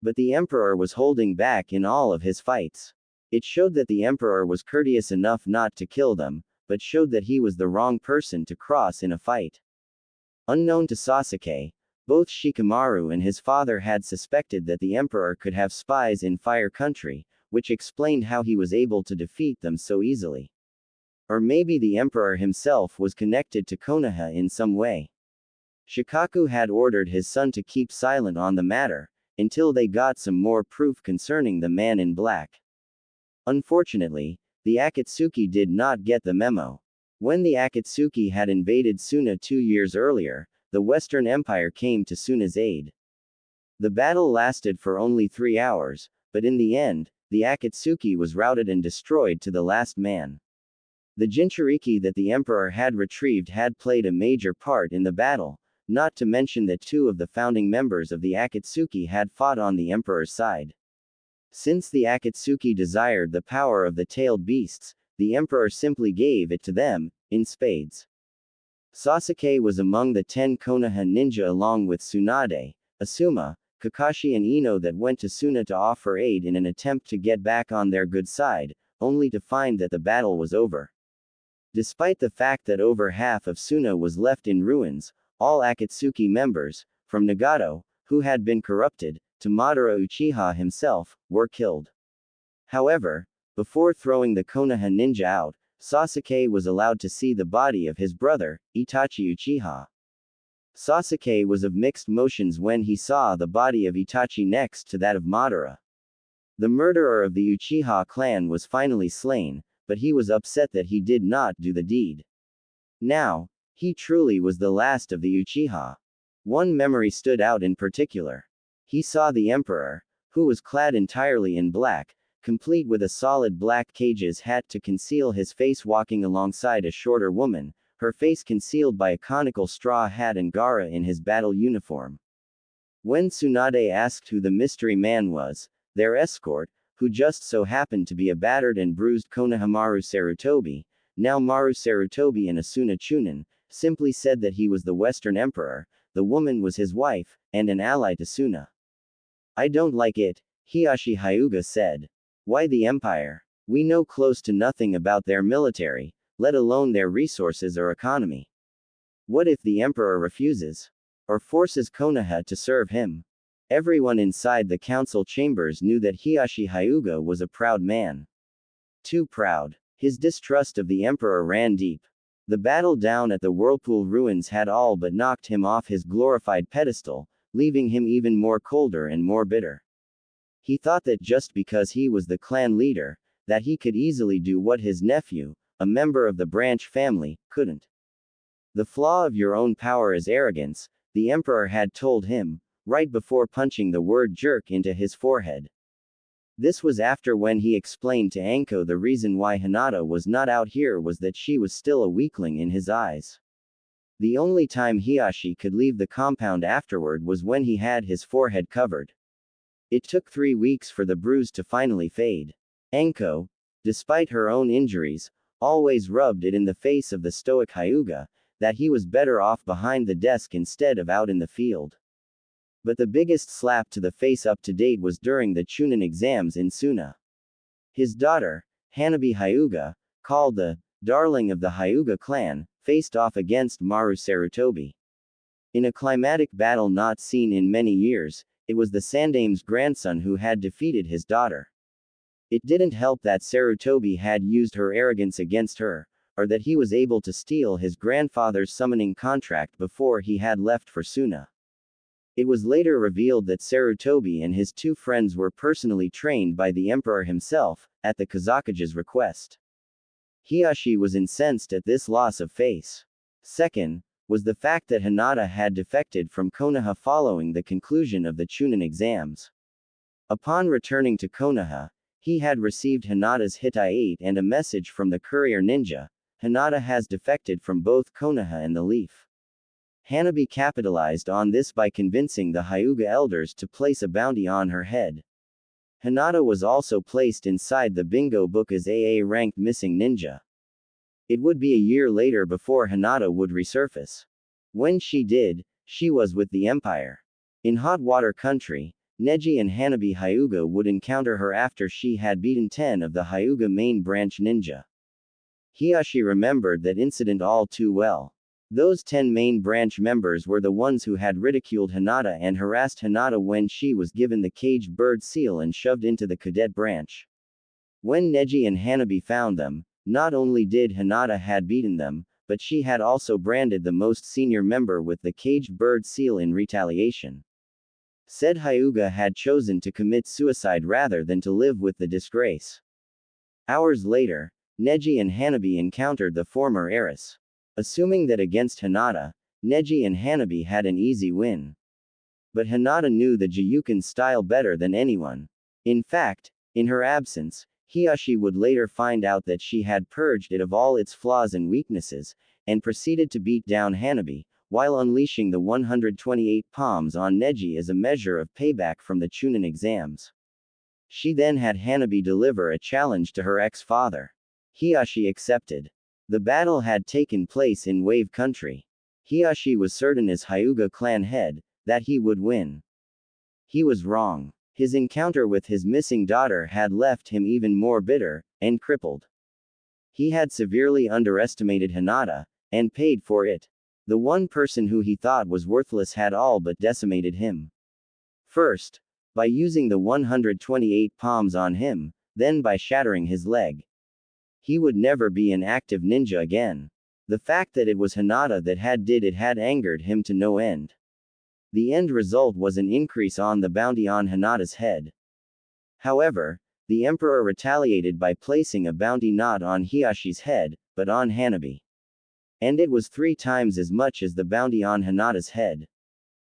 But the emperor was holding back in all of his fights. It showed that the emperor was courteous enough not to kill them, but showed that he was the wrong person to cross in a fight. Unknown to Sasuke, both Shikamaru and his father had suspected that the emperor could have spies in Fire Country, which explained how he was able to defeat them so easily. Or maybe the emperor himself was connected to Konoha in some way. Shikaku had ordered his son to keep silent on the matter, until they got some more proof concerning the man in black. Unfortunately, the Akatsuki did not get the memo. When the Akatsuki had invaded Suna 2 years earlier, the Western Empire came to Suna's aid. The battle lasted for only 3 hours, but in the end, the Akatsuki was routed and destroyed to the last man. The Jinchuriki that the emperor had retrieved had played a major part in the battle, not to mention that 2 of the founding members of the Akatsuki had fought on the emperor's side. Since the Akatsuki desired the power of the tailed beasts, the emperor simply gave it to them, in spades. Sasuke was among the 10 Konoha ninja along with Tsunade, Asuma, Kakashi and Ino that went to Suna to offer aid in an attempt to get back on their good side, only to find that the battle was over. Despite the fact that over half of Suna was left in ruins, all Akatsuki members, from Nagato, who had been corrupted, to Madara Uchiha himself, were killed. However, before throwing the Konoha ninja out, Sasuke was allowed to see the body of his brother, Itachi Uchiha. Sasuke was of mixed emotions when he saw the body of Itachi next to that of Madara. The murderer of the Uchiha clan was finally slain, but he was upset that he did not do the deed. Now, he truly was the last of the Uchiha. One memory stood out in particular. He saw the emperor, who was clad entirely in black, complete with a solid black cage's hat to conceal his face, walking alongside a shorter woman, her face concealed by a conical straw hat, and Gaara in his battle uniform. When Tsunade asked who the mystery man was, their escort, who just so happened to be a battered and bruised Konohamaru Sarutobi, now Maru Sarutobi and Asuna Chunin, simply said that he was the Western Emperor, the woman was his wife, and an ally to Suna. "I don't like it," Hiashi Hyuga said. "Why the Empire? We know close to nothing about their military, let alone their resources or economy. What if the Emperor refuses? Or forces Konoha to serve him?" Everyone inside the council chambers knew that Hiashi Hyuga was a proud man. Too proud. His distrust of the Emperor ran deep. The battle down at the Whirlpool ruins had all but knocked him off his glorified pedestal, leaving him even more colder and more bitter. He thought that just because he was the clan leader, that he could easily do what his nephew, a member of the branch family, couldn't. The flaw of your own power is arrogance, the Emperor had told him, right before punching the word jerk into his forehead. This was after when he explained to Anko the reason why Hinata was not out here was that she was still a weakling in his eyes. The only time Hiashi could leave the compound afterward was when he had his forehead covered. It took 3 weeks for the bruise to finally fade. Anko, despite her own injuries, always rubbed it in the face of the stoic Hyuga, that he was better off behind the desk instead of out in the field. But the biggest slap to the face up to date was during the Chunin exams in Suna. His daughter, Hanabi Hyuga, called the darling of the Hyuga clan, faced off against Maru Sarutobi. In a climatic battle not seen in many years, it was the Sandame's grandson who had defeated his daughter. It didn't help that Sarutobi had used her arrogance against her, or that he was able to steal his grandfather's summoning contract before he had left for Suna. It was later revealed that Sarutobi and his 2 friends were personally trained by the Emperor himself, at the Kazakuge's request. Hiashi was incensed at this loss of face. Second, was the fact that Hinata had defected from Konoha following the conclusion of the Chunin exams. Upon returning to Konoha, he had received Hinata's Hitai-8 and a message from the courier ninja. Hinata has defected from both Konoha and the Leaf. Hanabi capitalized on this by convincing the Hyuga elders to place a bounty on her head. Hinata was also placed inside the bingo book as AA-ranked missing ninja. It would be a year later before Hinata would resurface. When she did, she was with the Empire. In Hot Water Country, Neji and Hanabi Hyuga would encounter her after she had beaten 10 of the Hyuga main branch ninja. Hiashi remembered that incident all too well. Those 10 main branch members were the ones who had ridiculed Hinata and harassed Hinata when she was given the caged bird seal and shoved into the cadet branch. When Neji and Hanabi found them, not only did Hinata had beaten them, but she had also branded the most senior member with the caged bird seal in retaliation. Said Hyuga had chosen to commit suicide rather than to live with the disgrace. Hours later, Neji and Hanabi encountered the former heiress. Assuming that against Hinata, Neji and Hanabi had an easy win. But Hinata knew the Jiyukin style better than anyone. In fact, in her absence, Hiashi would later find out that she had purged it of all its flaws and weaknesses, and proceeded to beat down Hanabi, while unleashing the 128 palms on Neji as a measure of payback from the Chunin exams. She then had Hanabi deliver a challenge to her ex-father. Hiashi accepted. The battle had taken place in Wave Country. Hiashi was certain as Hyuga clan head, that he would win. He was wrong. His encounter with his missing daughter had left him even more bitter, and crippled. He had severely underestimated Hinata, and paid for it. The one person who he thought was worthless had all but decimated him. First, by using the 128 palms on him, then by shattering his leg. He would never be an active ninja again. The fact that it was Hinata that had did it had angered him to no end. The end result was an increase on the bounty on Hinata's head. However, the Emperor retaliated by placing a bounty not on Hiashi's head, but on Hanabi. And it was 3 times as much as the bounty on Hinata's head.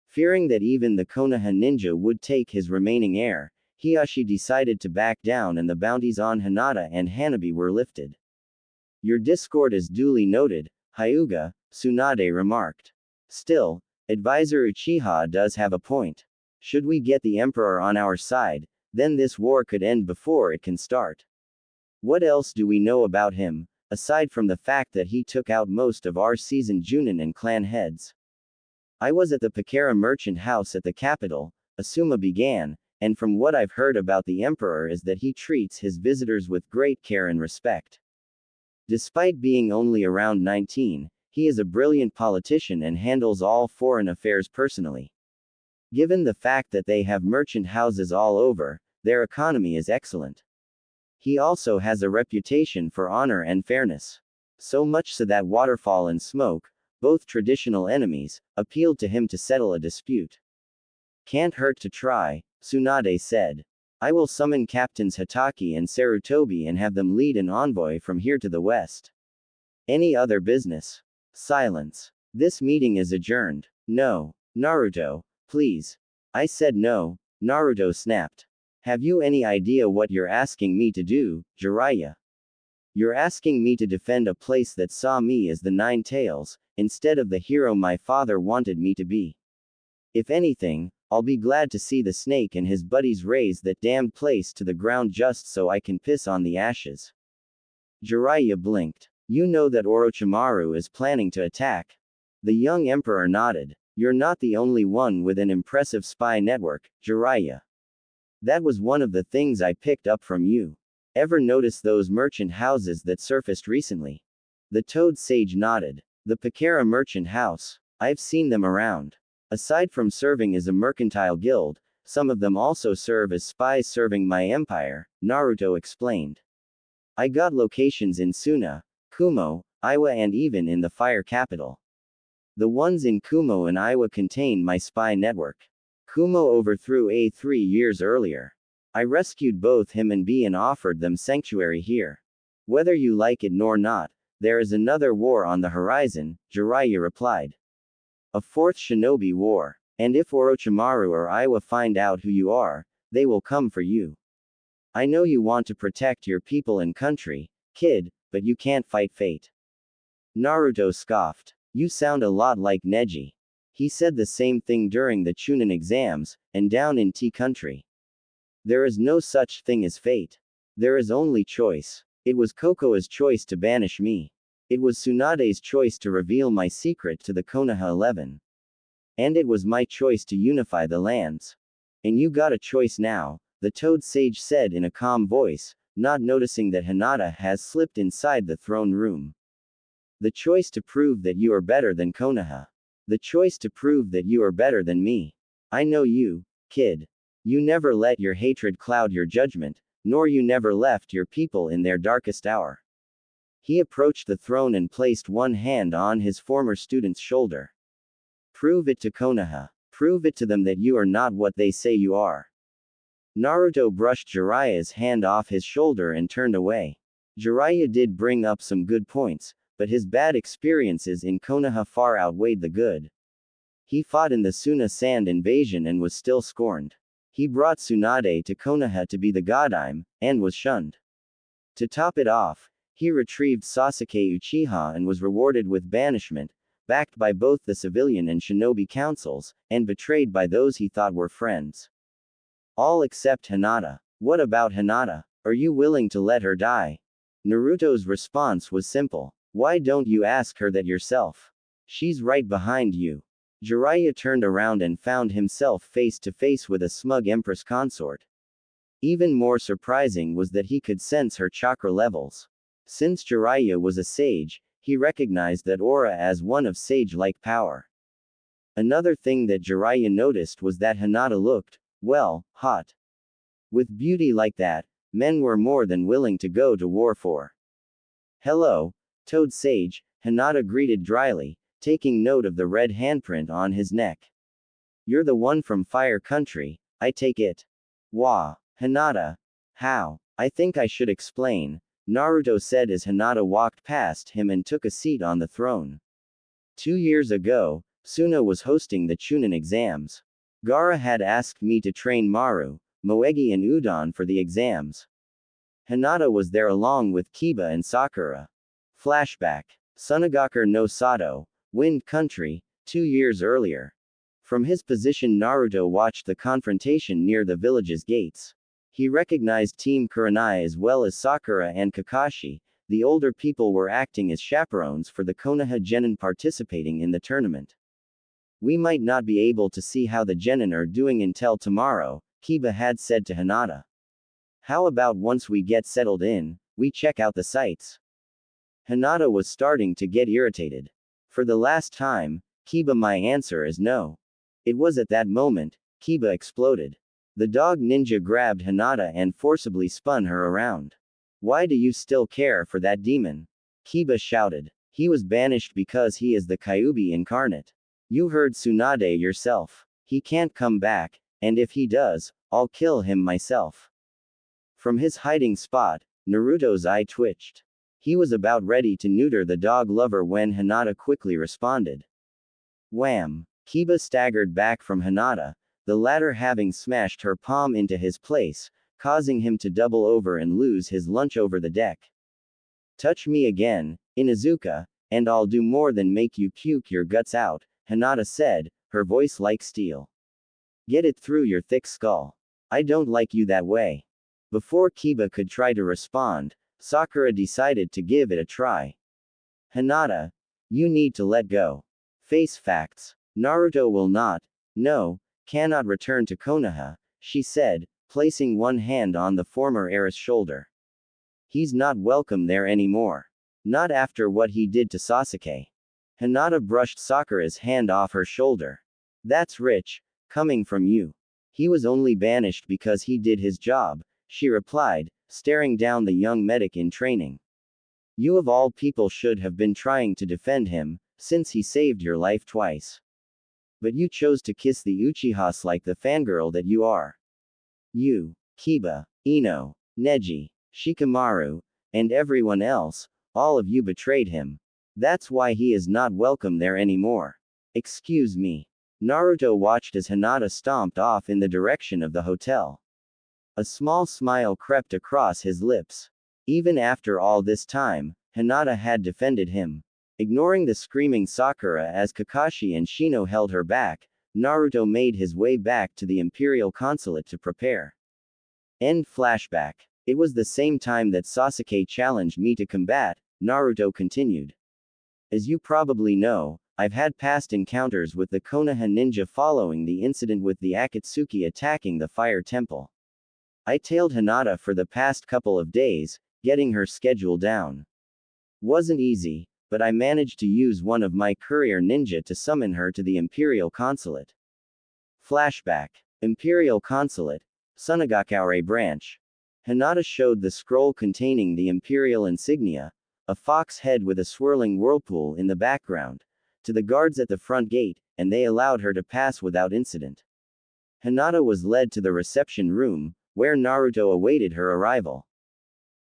Fearing that even the Konoha ninja would take his remaining heir, Hiyashi decided to back down and the bounties on Hinata and Hanabi were lifted. Your discord is duly noted, Hyuga, Tsunade remarked. Still, Advisor Uchiha does have a point. Should we get the Emperor on our side, then this war could end before it can start. What else do we know about him, aside from the fact that he took out most of our seasoned Junin and clan heads? I was at the Pakara merchant house at the capital, Asuma began, and from what I've heard about the Emperor is that he treats his visitors with great care and respect. Despite being only around 19, he is a brilliant politician and handles all foreign affairs personally. Given the fact that they have merchant houses all over, their economy is excellent. He also has a reputation for honor and fairness. So much so that Waterfall and Smoke, both traditional enemies, appealed to him to settle a dispute. Can't hurt to try, Tsunade said. I will summon Captains Hitaki and Sarutobi and have them lead an envoy from here to the west. Any other business? Silence. This meeting is adjourned. No. Naruto, please. I said no, Naruto snapped. Have you any idea what you're asking me to do, Jiraiya? You're asking me to defend a place that saw me as the Nine Tails, instead of the hero my father wanted me to be. If anything, I'll be glad to see the snake and his buddies raze that damned place to the ground just so I can piss on the ashes. Jiraiya blinked. You know that Orochimaru is planning to attack. The young emperor nodded. You're not the only one with an impressive spy network, Jiraiya. That was one of the things I picked up from you. Ever notice those merchant houses that surfaced recently? The Toad Sage nodded. The Pakara merchant house. I've seen them around. Aside from serving as a mercantile guild, some of them also serve as spies serving my empire, Naruto explained. I got locations in Suna, Kumo, Iwa and even in the fire capital. The ones in Kumo and Iwa contain my spy network. Kumo overthrew A 3 years earlier. I rescued both him and B and offered them sanctuary here. Whether you like it nor not, there is another war on the horizon, Jiraiya replied. A fourth shinobi war. And if Orochimaru or Iwa find out who you are, they will come for you. I know you want to protect your people and country, kid, but you can't fight fate. Naruto scoffed. You sound a lot like Neji. He said the same thing during the Chunin exams, and down in T country. There is no such thing as fate. There is only choice. It was Kokoa's choice to banish me. It was Tsunade's choice to reveal my secret to the Konoha 11. And it was my choice to unify the lands. And you got a choice now, the Toad Sage said in a calm voice, not noticing that Hinata has slipped inside the throne room. The choice to prove that you are better than Konoha. The choice to prove that you are better than me. I know you, kid. You never let your hatred cloud your judgment, nor you never left your people in their darkest hour. He approached the throne and placed one hand on his former student's shoulder. Prove it to Konoha. Prove it to them that you are not what they say you are. Naruto brushed Jiraiya's hand off his shoulder and turned away. Jiraiya did bring up some good points, but his bad experiences in Konoha far outweighed the good. He fought in the Suna Sand invasion and was still scorned. He brought Tsunade to Konoha to be the Godime, and was shunned. To top it off, he retrieved Sasuke Uchiha and was rewarded with banishment, backed by both the civilian and shinobi councils, and betrayed by those he thought were friends. All except Hinata. What about Hinata? Are you willing to let her die? Naruto's response was simple. Why don't you ask her that yourself? She's right behind you. Jiraiya turned around and found himself face to face with a smug Empress consort. Even more surprising was that he could sense her chakra levels. Since Jiraiya was a sage, he recognized that aura as one of sage-like power. Another thing that Jiraiya noticed was that Hinata looked, well, hot. With beauty like that, men were more than willing to go to war for. Hello, Toad Sage, Hinata greeted dryly, taking note of the red handprint on his neck. You're the one from Fire Country, I take it. Wah, Hinata. How? I think I should explain, Naruto said as Hinata walked past him and took a seat on the throne. 2 years ago, Suna was hosting the Chunin exams. Gaara had asked me to train Maru, moegi and udon for the exams. Hinata was there along with Kiba and Sakura. Flashback. Sunagakure no Sato, Wind Country, 2 years earlier. From his position, Naruto watched the confrontation near the village's gates. He recognized Team Kurenai as well as Sakura and Kakashi. The older people were acting as chaperones for the Konoha genin participating in the tournament. We might not be able to see how the genin are doing until tomorrow, Kiba had said to Hinata. How about once we get settled in, we check out the sights? Hinata was starting to get irritated. For the last time, Kiba, my answer is no. It was at that moment, Kiba exploded. The dog ninja grabbed Hinata and forcibly spun her around. Why do you still care for that demon? Kiba shouted. He was banished because he is the Kyuubi incarnate. You heard Tsunade yourself. He can't come back, and if he does, I'll kill him myself. From his hiding spot, Naruto's eye twitched. He was about ready to neuter the dog lover when Hinata quickly responded. Wham! Kiba staggered back from Hinata, the latter having smashed her palm into his place, causing him to double over and lose his lunch over the deck. Touch me again, Inuzuka, and I'll do more than make you puke your guts out, Hinata said, her voice like steel. Get it through your thick skull. I don't like you that way. Before Kiba could try to respond, Sakura decided to give it a try. Hinata, you need to let go. Face facts. Naruto will not, no, cannot return to Konoha, she said, placing one hand on the former heiress' shoulder. He's not welcome there anymore. Not after what he did to Sasuke. Hinata brushed Sakura's hand off her shoulder. That's rich, coming from you. He was only banished because he did his job, she replied, staring down the young medic in training. You of all people should have been trying to defend him, since he saved your life twice. But you chose to kiss the Uchihas like the fangirl that you are. You, Kiba, Ino, Neji, Shikamaru, and everyone else, all of you betrayed him. That's why he is not welcome there anymore. Excuse me. Naruto watched as Hinata stomped off in the direction of the hotel. A small smile crept across his lips. Even after all this time, Hinata had defended him. Ignoring the screaming Sakura as Kakashi and Shino held her back, Naruto made his way back to the Imperial Consulate to prepare. End flashback. It was the same time that Sasuke challenged me to combat, Naruto continued. As you probably know, I've had past encounters with the Konoha ninja following the incident with the Akatsuki attacking the Fire Temple. I tailed Hinata for the past couple of days, getting her schedule down. Wasn't easy, but I managed to use one of my courier ninja to summon her to the Imperial Consulate. Flashback. Imperial Consulate, Sunagakure branch. Hinata showed the scroll containing the Imperial insignia, a fox head with a swirling whirlpool in the background, to the guards at the front gate, and they allowed her to pass without incident. Hinata was led to the reception room, where Naruto awaited her arrival.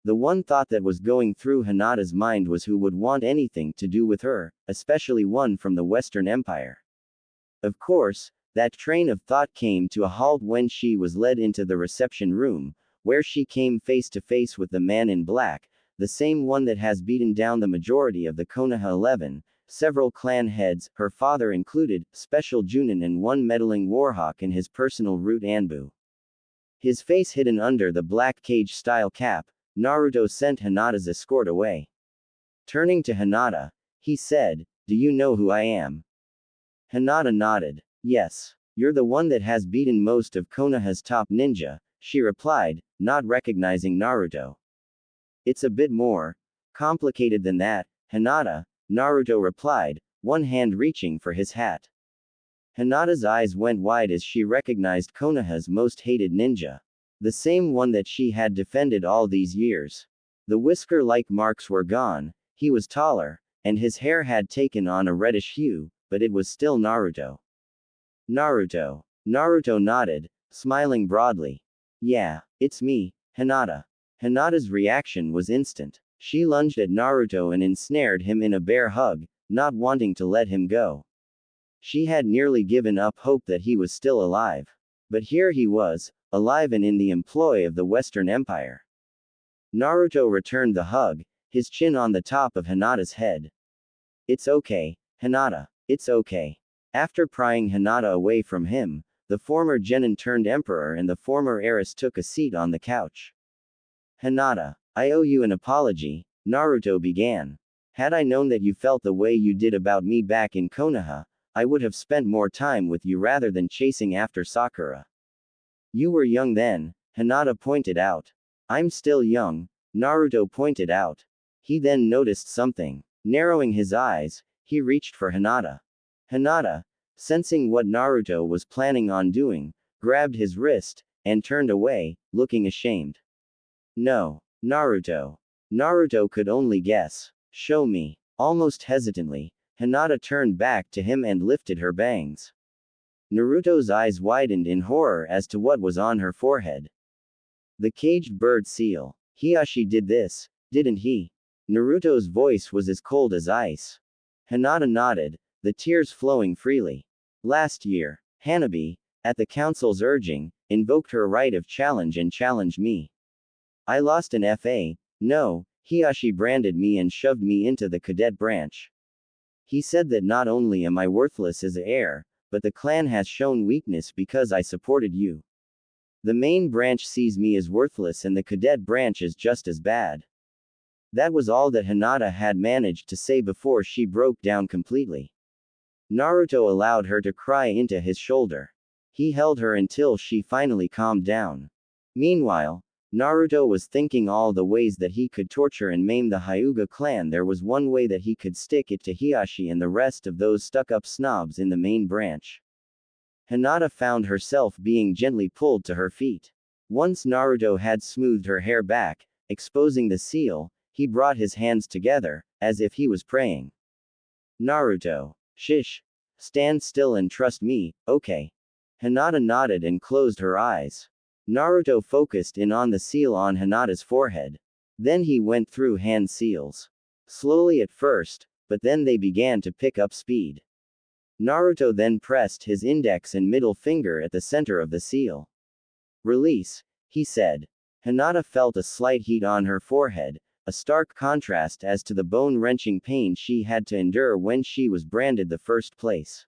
The one thought that was going through Hinata's mind was who would want anything to do with her, especially one from the Western Empire. Of course, that train of thought came to a halt when she was led into the reception room, where she came face to face with the man in black, the same one that has beaten down the majority of the Konoha 11, several clan heads, her father included, Special Junin and one meddling warhawk in his personal root Anbu. His face hidden under the black cage-style cap, Naruto sent Hinata's escort away. Turning to Hinata, he said, "Do you know who I am?" Hinata nodded. "Yes. You're the one that has beaten most of Konoha's top ninja," she replied, not recognizing Naruto. "It's a bit more complicated than that, Hinata," Naruto replied, one hand reaching for his hat. Hinata's eyes went wide as she recognized Konoha's most hated ninja. The same one that she had defended all these years. The whisker-like marks were gone, he was taller, and his hair had taken on a reddish hue, but it was still Naruto. Naruto. Naruto nodded, smiling broadly. "Yeah, it's me, Hinata." Hinata's reaction was instant. She lunged at Naruto and ensnared him in a bear hug, not wanting to let him go. She had nearly given up hope that he was still alive. But here he was, alive and in the employ of the Western Empire. Naruto returned the hug, his chin on the top of Hinata's head. It's okay, Hinata. It's okay. After prying Hinata away from him, the former genin turned emperor and the former heiress took a seat on the couch. Hinata, I owe you an apology, Naruto began. Had I known that you felt the way you did about me back in Konoha, I would have spent more time with you rather than chasing after Sakura. You were young then, Hinata pointed out. I'm still young, Naruto pointed out. He then noticed something. Narrowing his eyes, he reached for Hinata. Hinata, sensing what Naruto was planning on doing, grabbed his wrist, and turned away, looking ashamed. No, Naruto. Naruto could only guess. Show me. Almost hesitantly, Hinata turned back to him and lifted her bangs. Naruto's eyes widened in horror as to what was on her forehead. The caged bird seal. Hiashi did this, didn't he? Naruto's voice was as cold as ice. Hinata nodded, the tears flowing freely. Last year, Hanabi, at the council's urging, invoked her right of challenge and challenged me. I lost an FA. No, Hiashi branded me and shoved me into the cadet branch. He said that not only am I worthless as heir, but the clan has shown weakness because I supported you. The main branch sees me as worthless and the cadet branch is just as bad. That was all that Hinata had managed to say before she broke down completely. Naruto allowed her to cry into his shoulder. He held her until she finally calmed down. Meanwhile, Naruto was thinking all the ways that he could torture and maim the Hyuga clan. There was one way that he could stick it to Hiashi and the rest of those stuck-up snobs in the main branch. Hinata found herself being gently pulled to her feet. Once Naruto had smoothed her hair back, exposing the seal, he brought his hands together, as if he was praying. Naruto. Shish. Stand still and trust me, okay? Hinata nodded and closed her eyes. Naruto focused in on the seal on Hinata's forehead. Then he went through hand seals. Slowly at first, but then they began to pick up speed. Naruto then pressed his index and middle finger at the center of the seal. Release, he said. Hinata felt a slight heat on her forehead, a stark contrast as to the bone-wrenching pain she had to endure when she was branded the first place.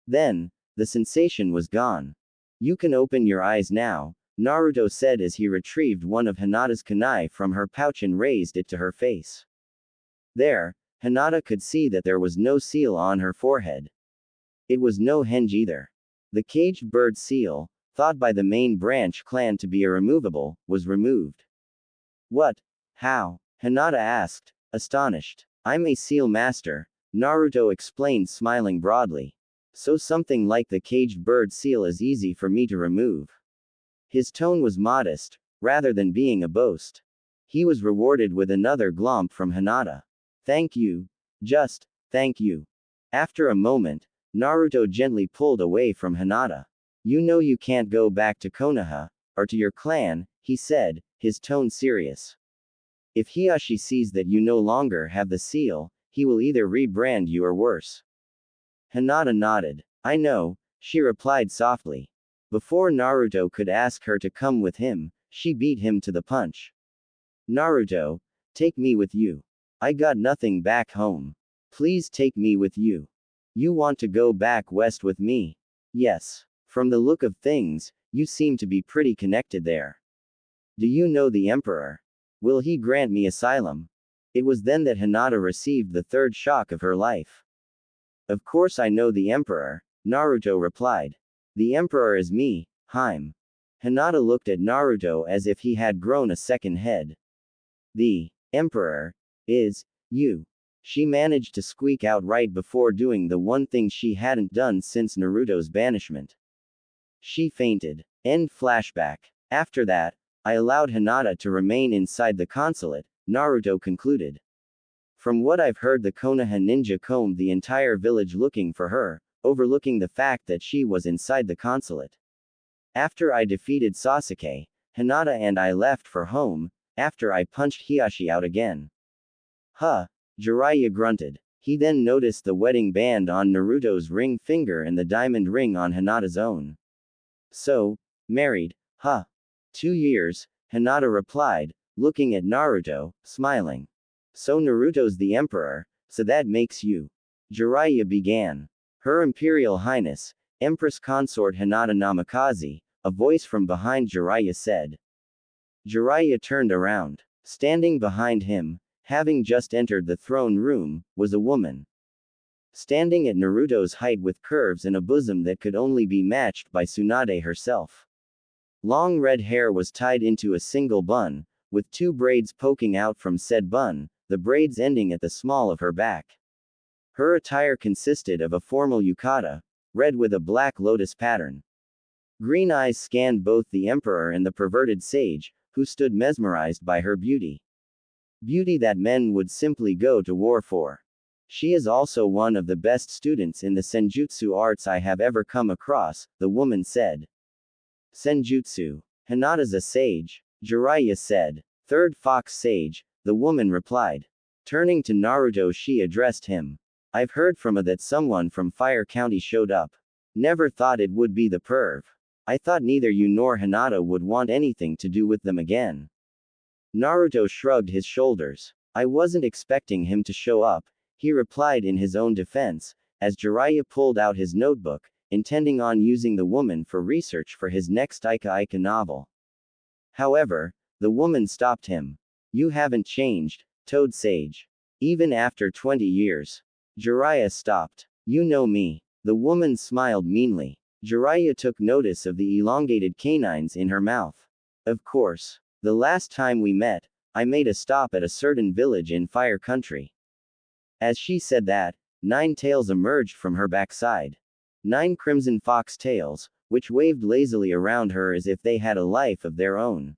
Then, the sensation was gone. You can open your eyes now, Naruto said as he retrieved one of Hinata's kunai from her pouch and raised it to her face. There, Hinata could see that there was no seal on her forehead. It was no henge either. The caged bird seal, thought by the main branch clan to be irremovable, was removed. What? How? Hinata asked, astonished. I'm a seal master, Naruto explained, smiling broadly. So something like the caged bird seal is easy for me to remove. His tone was modest, rather than being a boast. He was rewarded with another glomp from Hinata. Thank you. Just, thank you. After a moment, Naruto gently pulled away from Hinata. You know you can't go back to Konoha, or to your clan, he said, his tone serious. If Hiashi sees that you no longer have the seal, he will either rebrand you or worse. Hinata nodded. I know, she replied softly. Before Naruto could ask her to come with him, she beat him to the punch. Naruto, take me with you. I got nothing back home. Please take me with you. You want to go back west with me? Yes. From the look of things, you seem to be pretty connected there. Do you know the Emperor? Will he grant me asylum? It was then that Hinata received the third shock of her life. Of course I know the Emperor, Naruto replied. The Emperor is me, Haim. Hinata looked at Naruto as if he had grown a second head. The Emperor is you. She managed to squeak out right before doing the one thing she hadn't done since Naruto's banishment. She fainted. End flashback. After that, I allowed Hinata to remain inside the consulate, Naruto concluded. From what I've heard, the Konoha ninja combed the entire village looking for her, overlooking the fact that she was inside the consulate. After I defeated Sasuke, Hinata and I left for home, after I punched Hiashi out again. Huh, Jiraiya grunted. He then noticed the wedding band on Naruto's ring finger and the diamond ring on Hinata's own. So, married, Huh. 2 years, Hinata replied, looking at Naruto, smiling. So Naruto's the emperor, so that makes you. Jiraiya began. Her Imperial Highness, Empress Consort Hinata Namikaze, a voice from behind Jiraiya said. Jiraiya turned around. Standing behind him, having just entered the throne room, was a woman. Standing at Naruto's height with curves and a bosom that could only be matched by Tsunade herself. Long red hair was tied into a single bun, with 2 braids poking out from said bun, the braids ending at the small of her back. Her attire consisted of a formal yukata, red with a black lotus pattern. Green eyes scanned both the emperor and the perverted sage, who stood mesmerized by her beauty. Beauty that men would simply go to war for. She is also one of the best students in the senjutsu arts I have ever come across, the woman said. Senjutsu. Hinata's a sage, Jiraiya said. Third fox sage, the woman replied. Turning to Naruto, she addressed him. I've heard from a that someone from Fire County showed up. Never thought it would be the perv. I thought neither you nor Hinata would want anything to do with them again. Naruto shrugged his shoulders. I wasn't expecting him to show up, he replied in his own defense, as Jiraiya pulled out his notebook, intending on using the woman for research for his next Ika novel. However, the woman stopped him. You haven't changed, Toad Sage. Even after 20 years. Jiraiya stopped. You know me. The woman smiled meanly. Jiraiya took notice of the elongated canines in her mouth. Of course. The last time we met, I made a stop at a certain village in Fire Country. As she said that, 9 tails emerged from her backside. 9 crimson fox tails, which waved lazily around her as if they had a life of their own.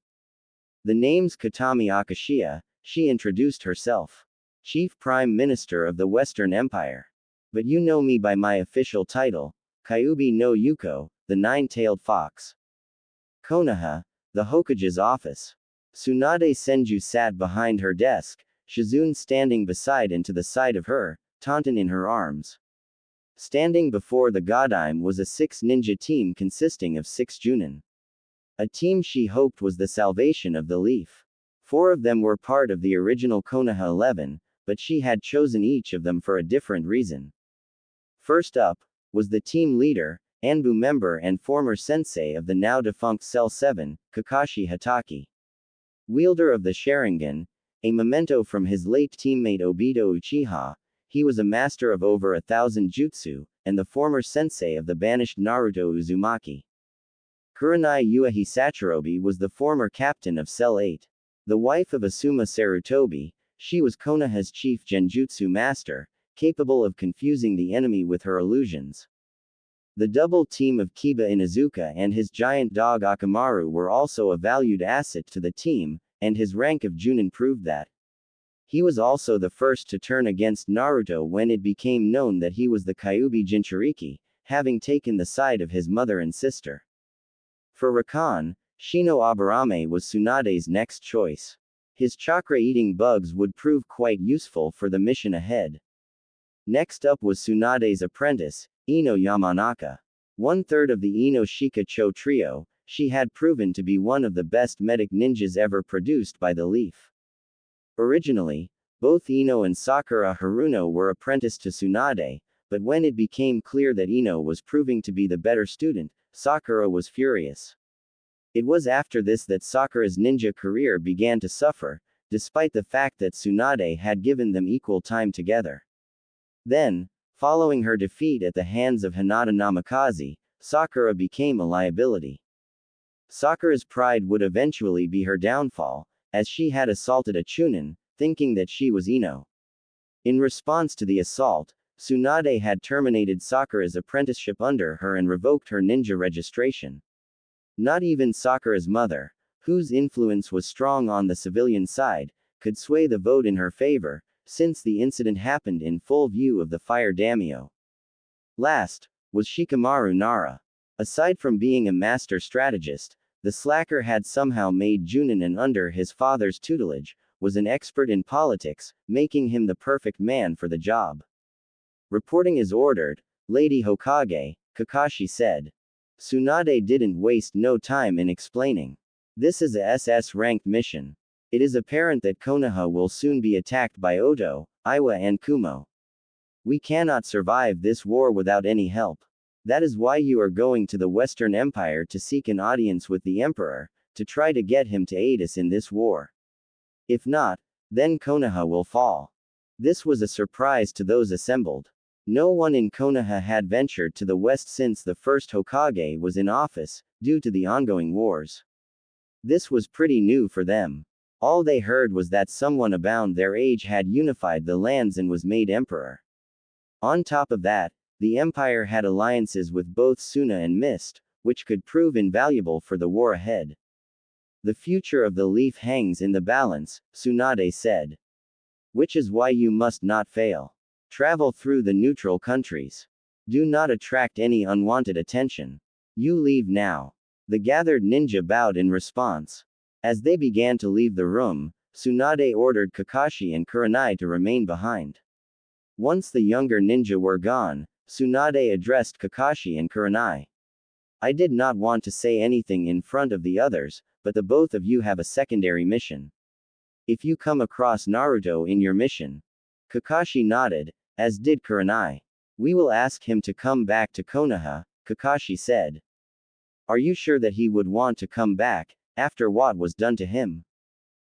The name's Katami Akashiya, she introduced herself. Chief Prime Minister of the Western Empire. But you know me by my official title, Kyuubi no Yuko, the 9-tailed fox. Konoha, the Hokage's office. Tsunade Senju sat behind her desk, Shizune standing beside and to the side of her, Tauntaun in her arms. Standing before the Godime was a 6 ninja team consisting of 6 Junin. A team she hoped was the salvation of the leaf. 4 of them were part of the original Konoha 11, but she had chosen each of them for a different reason. First up, was the team leader, Anbu member and former sensei of the now defunct Cell 7, Kakashi Hatake. Wielder of the Sharingan, a memento from his late teammate Obito Uchiha, he was a master of over 1,000 jutsu, and the former sensei of the banished Naruto Uzumaki. Kurenai Uehi Sachirobe was the former captain of Cell 8. The wife of Asuma Sarutobi, she was Konoha's chief genjutsu master, capable of confusing the enemy with her illusions. The double team of Kiba Inuzuka and his giant dog Akamaru were also a valued asset to the team, and his rank of Junin proved that. He was also the first to turn against Naruto when it became known that he was the Kyuubi Jinchuriki, having taken the side of his mother and sister. For Rakan, Shino Aburame was Tsunade's next choice. His chakra-eating bugs would prove quite useful for the mission ahead. Next up was Tsunade's apprentice, Ino Yamanaka. 1/3 of the Ino Shika Cho trio, she had proven to be one of the best medic ninjas ever produced by the Leaf. Originally, both Ino and Sakura Haruno were apprenticed to Tsunade, but when it became clear that Ino was proving to be the better student, Sakura was furious. It was after this that Sakura's ninja career began to suffer, despite the fact that Tsunade had given them equal time together. Then, following her defeat at the hands of Hinata Namikaze, Sakura became a liability. Sakura's pride would eventually be her downfall, as she had assaulted a Chunin, thinking that she was Ino. In response to the assault, Tsunade had terminated Sakura's apprenticeship under her and revoked her ninja registration. Not even Sakura's mother, whose influence was strong on the civilian side, could sway the vote in her favor, since the incident happened in full view of the Fire Daimyo. Last, was Shikamaru Nara. Aside from being a master strategist, the slacker had somehow made Junin and under his father's tutelage, was an expert in politics, making him the perfect man for the job. Reporting as ordered, Lady Hokage, Kakashi said. Tsunade didn't waste no time in explaining. This is a SS-ranked mission. It is apparent that Konoha will soon be attacked by Oto, Iwa and Kumo. We cannot survive this war without any help. That is why you are going to the Western Empire to seek an audience with the Emperor, to try to get him to aid us in this war. If not, then Konoha will fall. This was a surprise to those assembled. No one in Konoha had ventured to the west since the first Hokage was in office, due to the ongoing wars. This was pretty new for them. All they heard was that someone about their age had unified the lands and was made emperor. On top of that, the empire had alliances with both Suna and Mist, which could prove invaluable for the war ahead. The future of the leaf hangs in the balance, Tsunade said. Which is why you must not fail. Travel through the neutral countries. Do not attract any unwanted attention. You leave now. The gathered ninja bowed in response. As they began to leave the room, Tsunade ordered Kakashi and Kurenai to remain behind. Once the younger ninja were gone, Tsunade addressed Kakashi and Kurenai. I did not want to say anything in front of the others, but the both of you have a secondary mission. If you come across Naruto in your mission. Kakashi nodded, as did Kurenai. We will ask him to come back to Konoha, Kakashi said. Are you sure that he would want to come back, after what was done to him?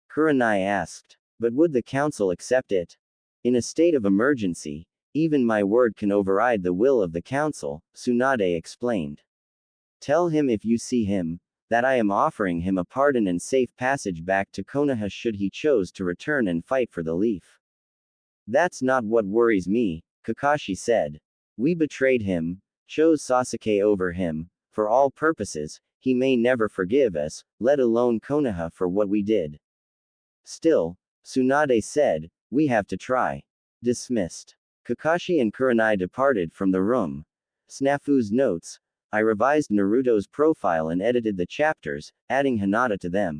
Kurenai asked. But would the council accept it? In a state of emergency, even my word can override the will of the council, Tsunade explained. Tell him if you see him, that I am offering him a pardon and safe passage back to Konoha should he choose to return and fight for the leaf. That's not what worries me, Kakashi said. We betrayed him, chose Sasuke over him, for all purposes, he may never forgive us, let alone Konoha for what we did. Still, Tsunade said, we have to try. Dismissed. Kakashi and Kurenai departed from the room. Snafu's notes. I revised Naruto's profile and edited the chapters, adding Hinata to them.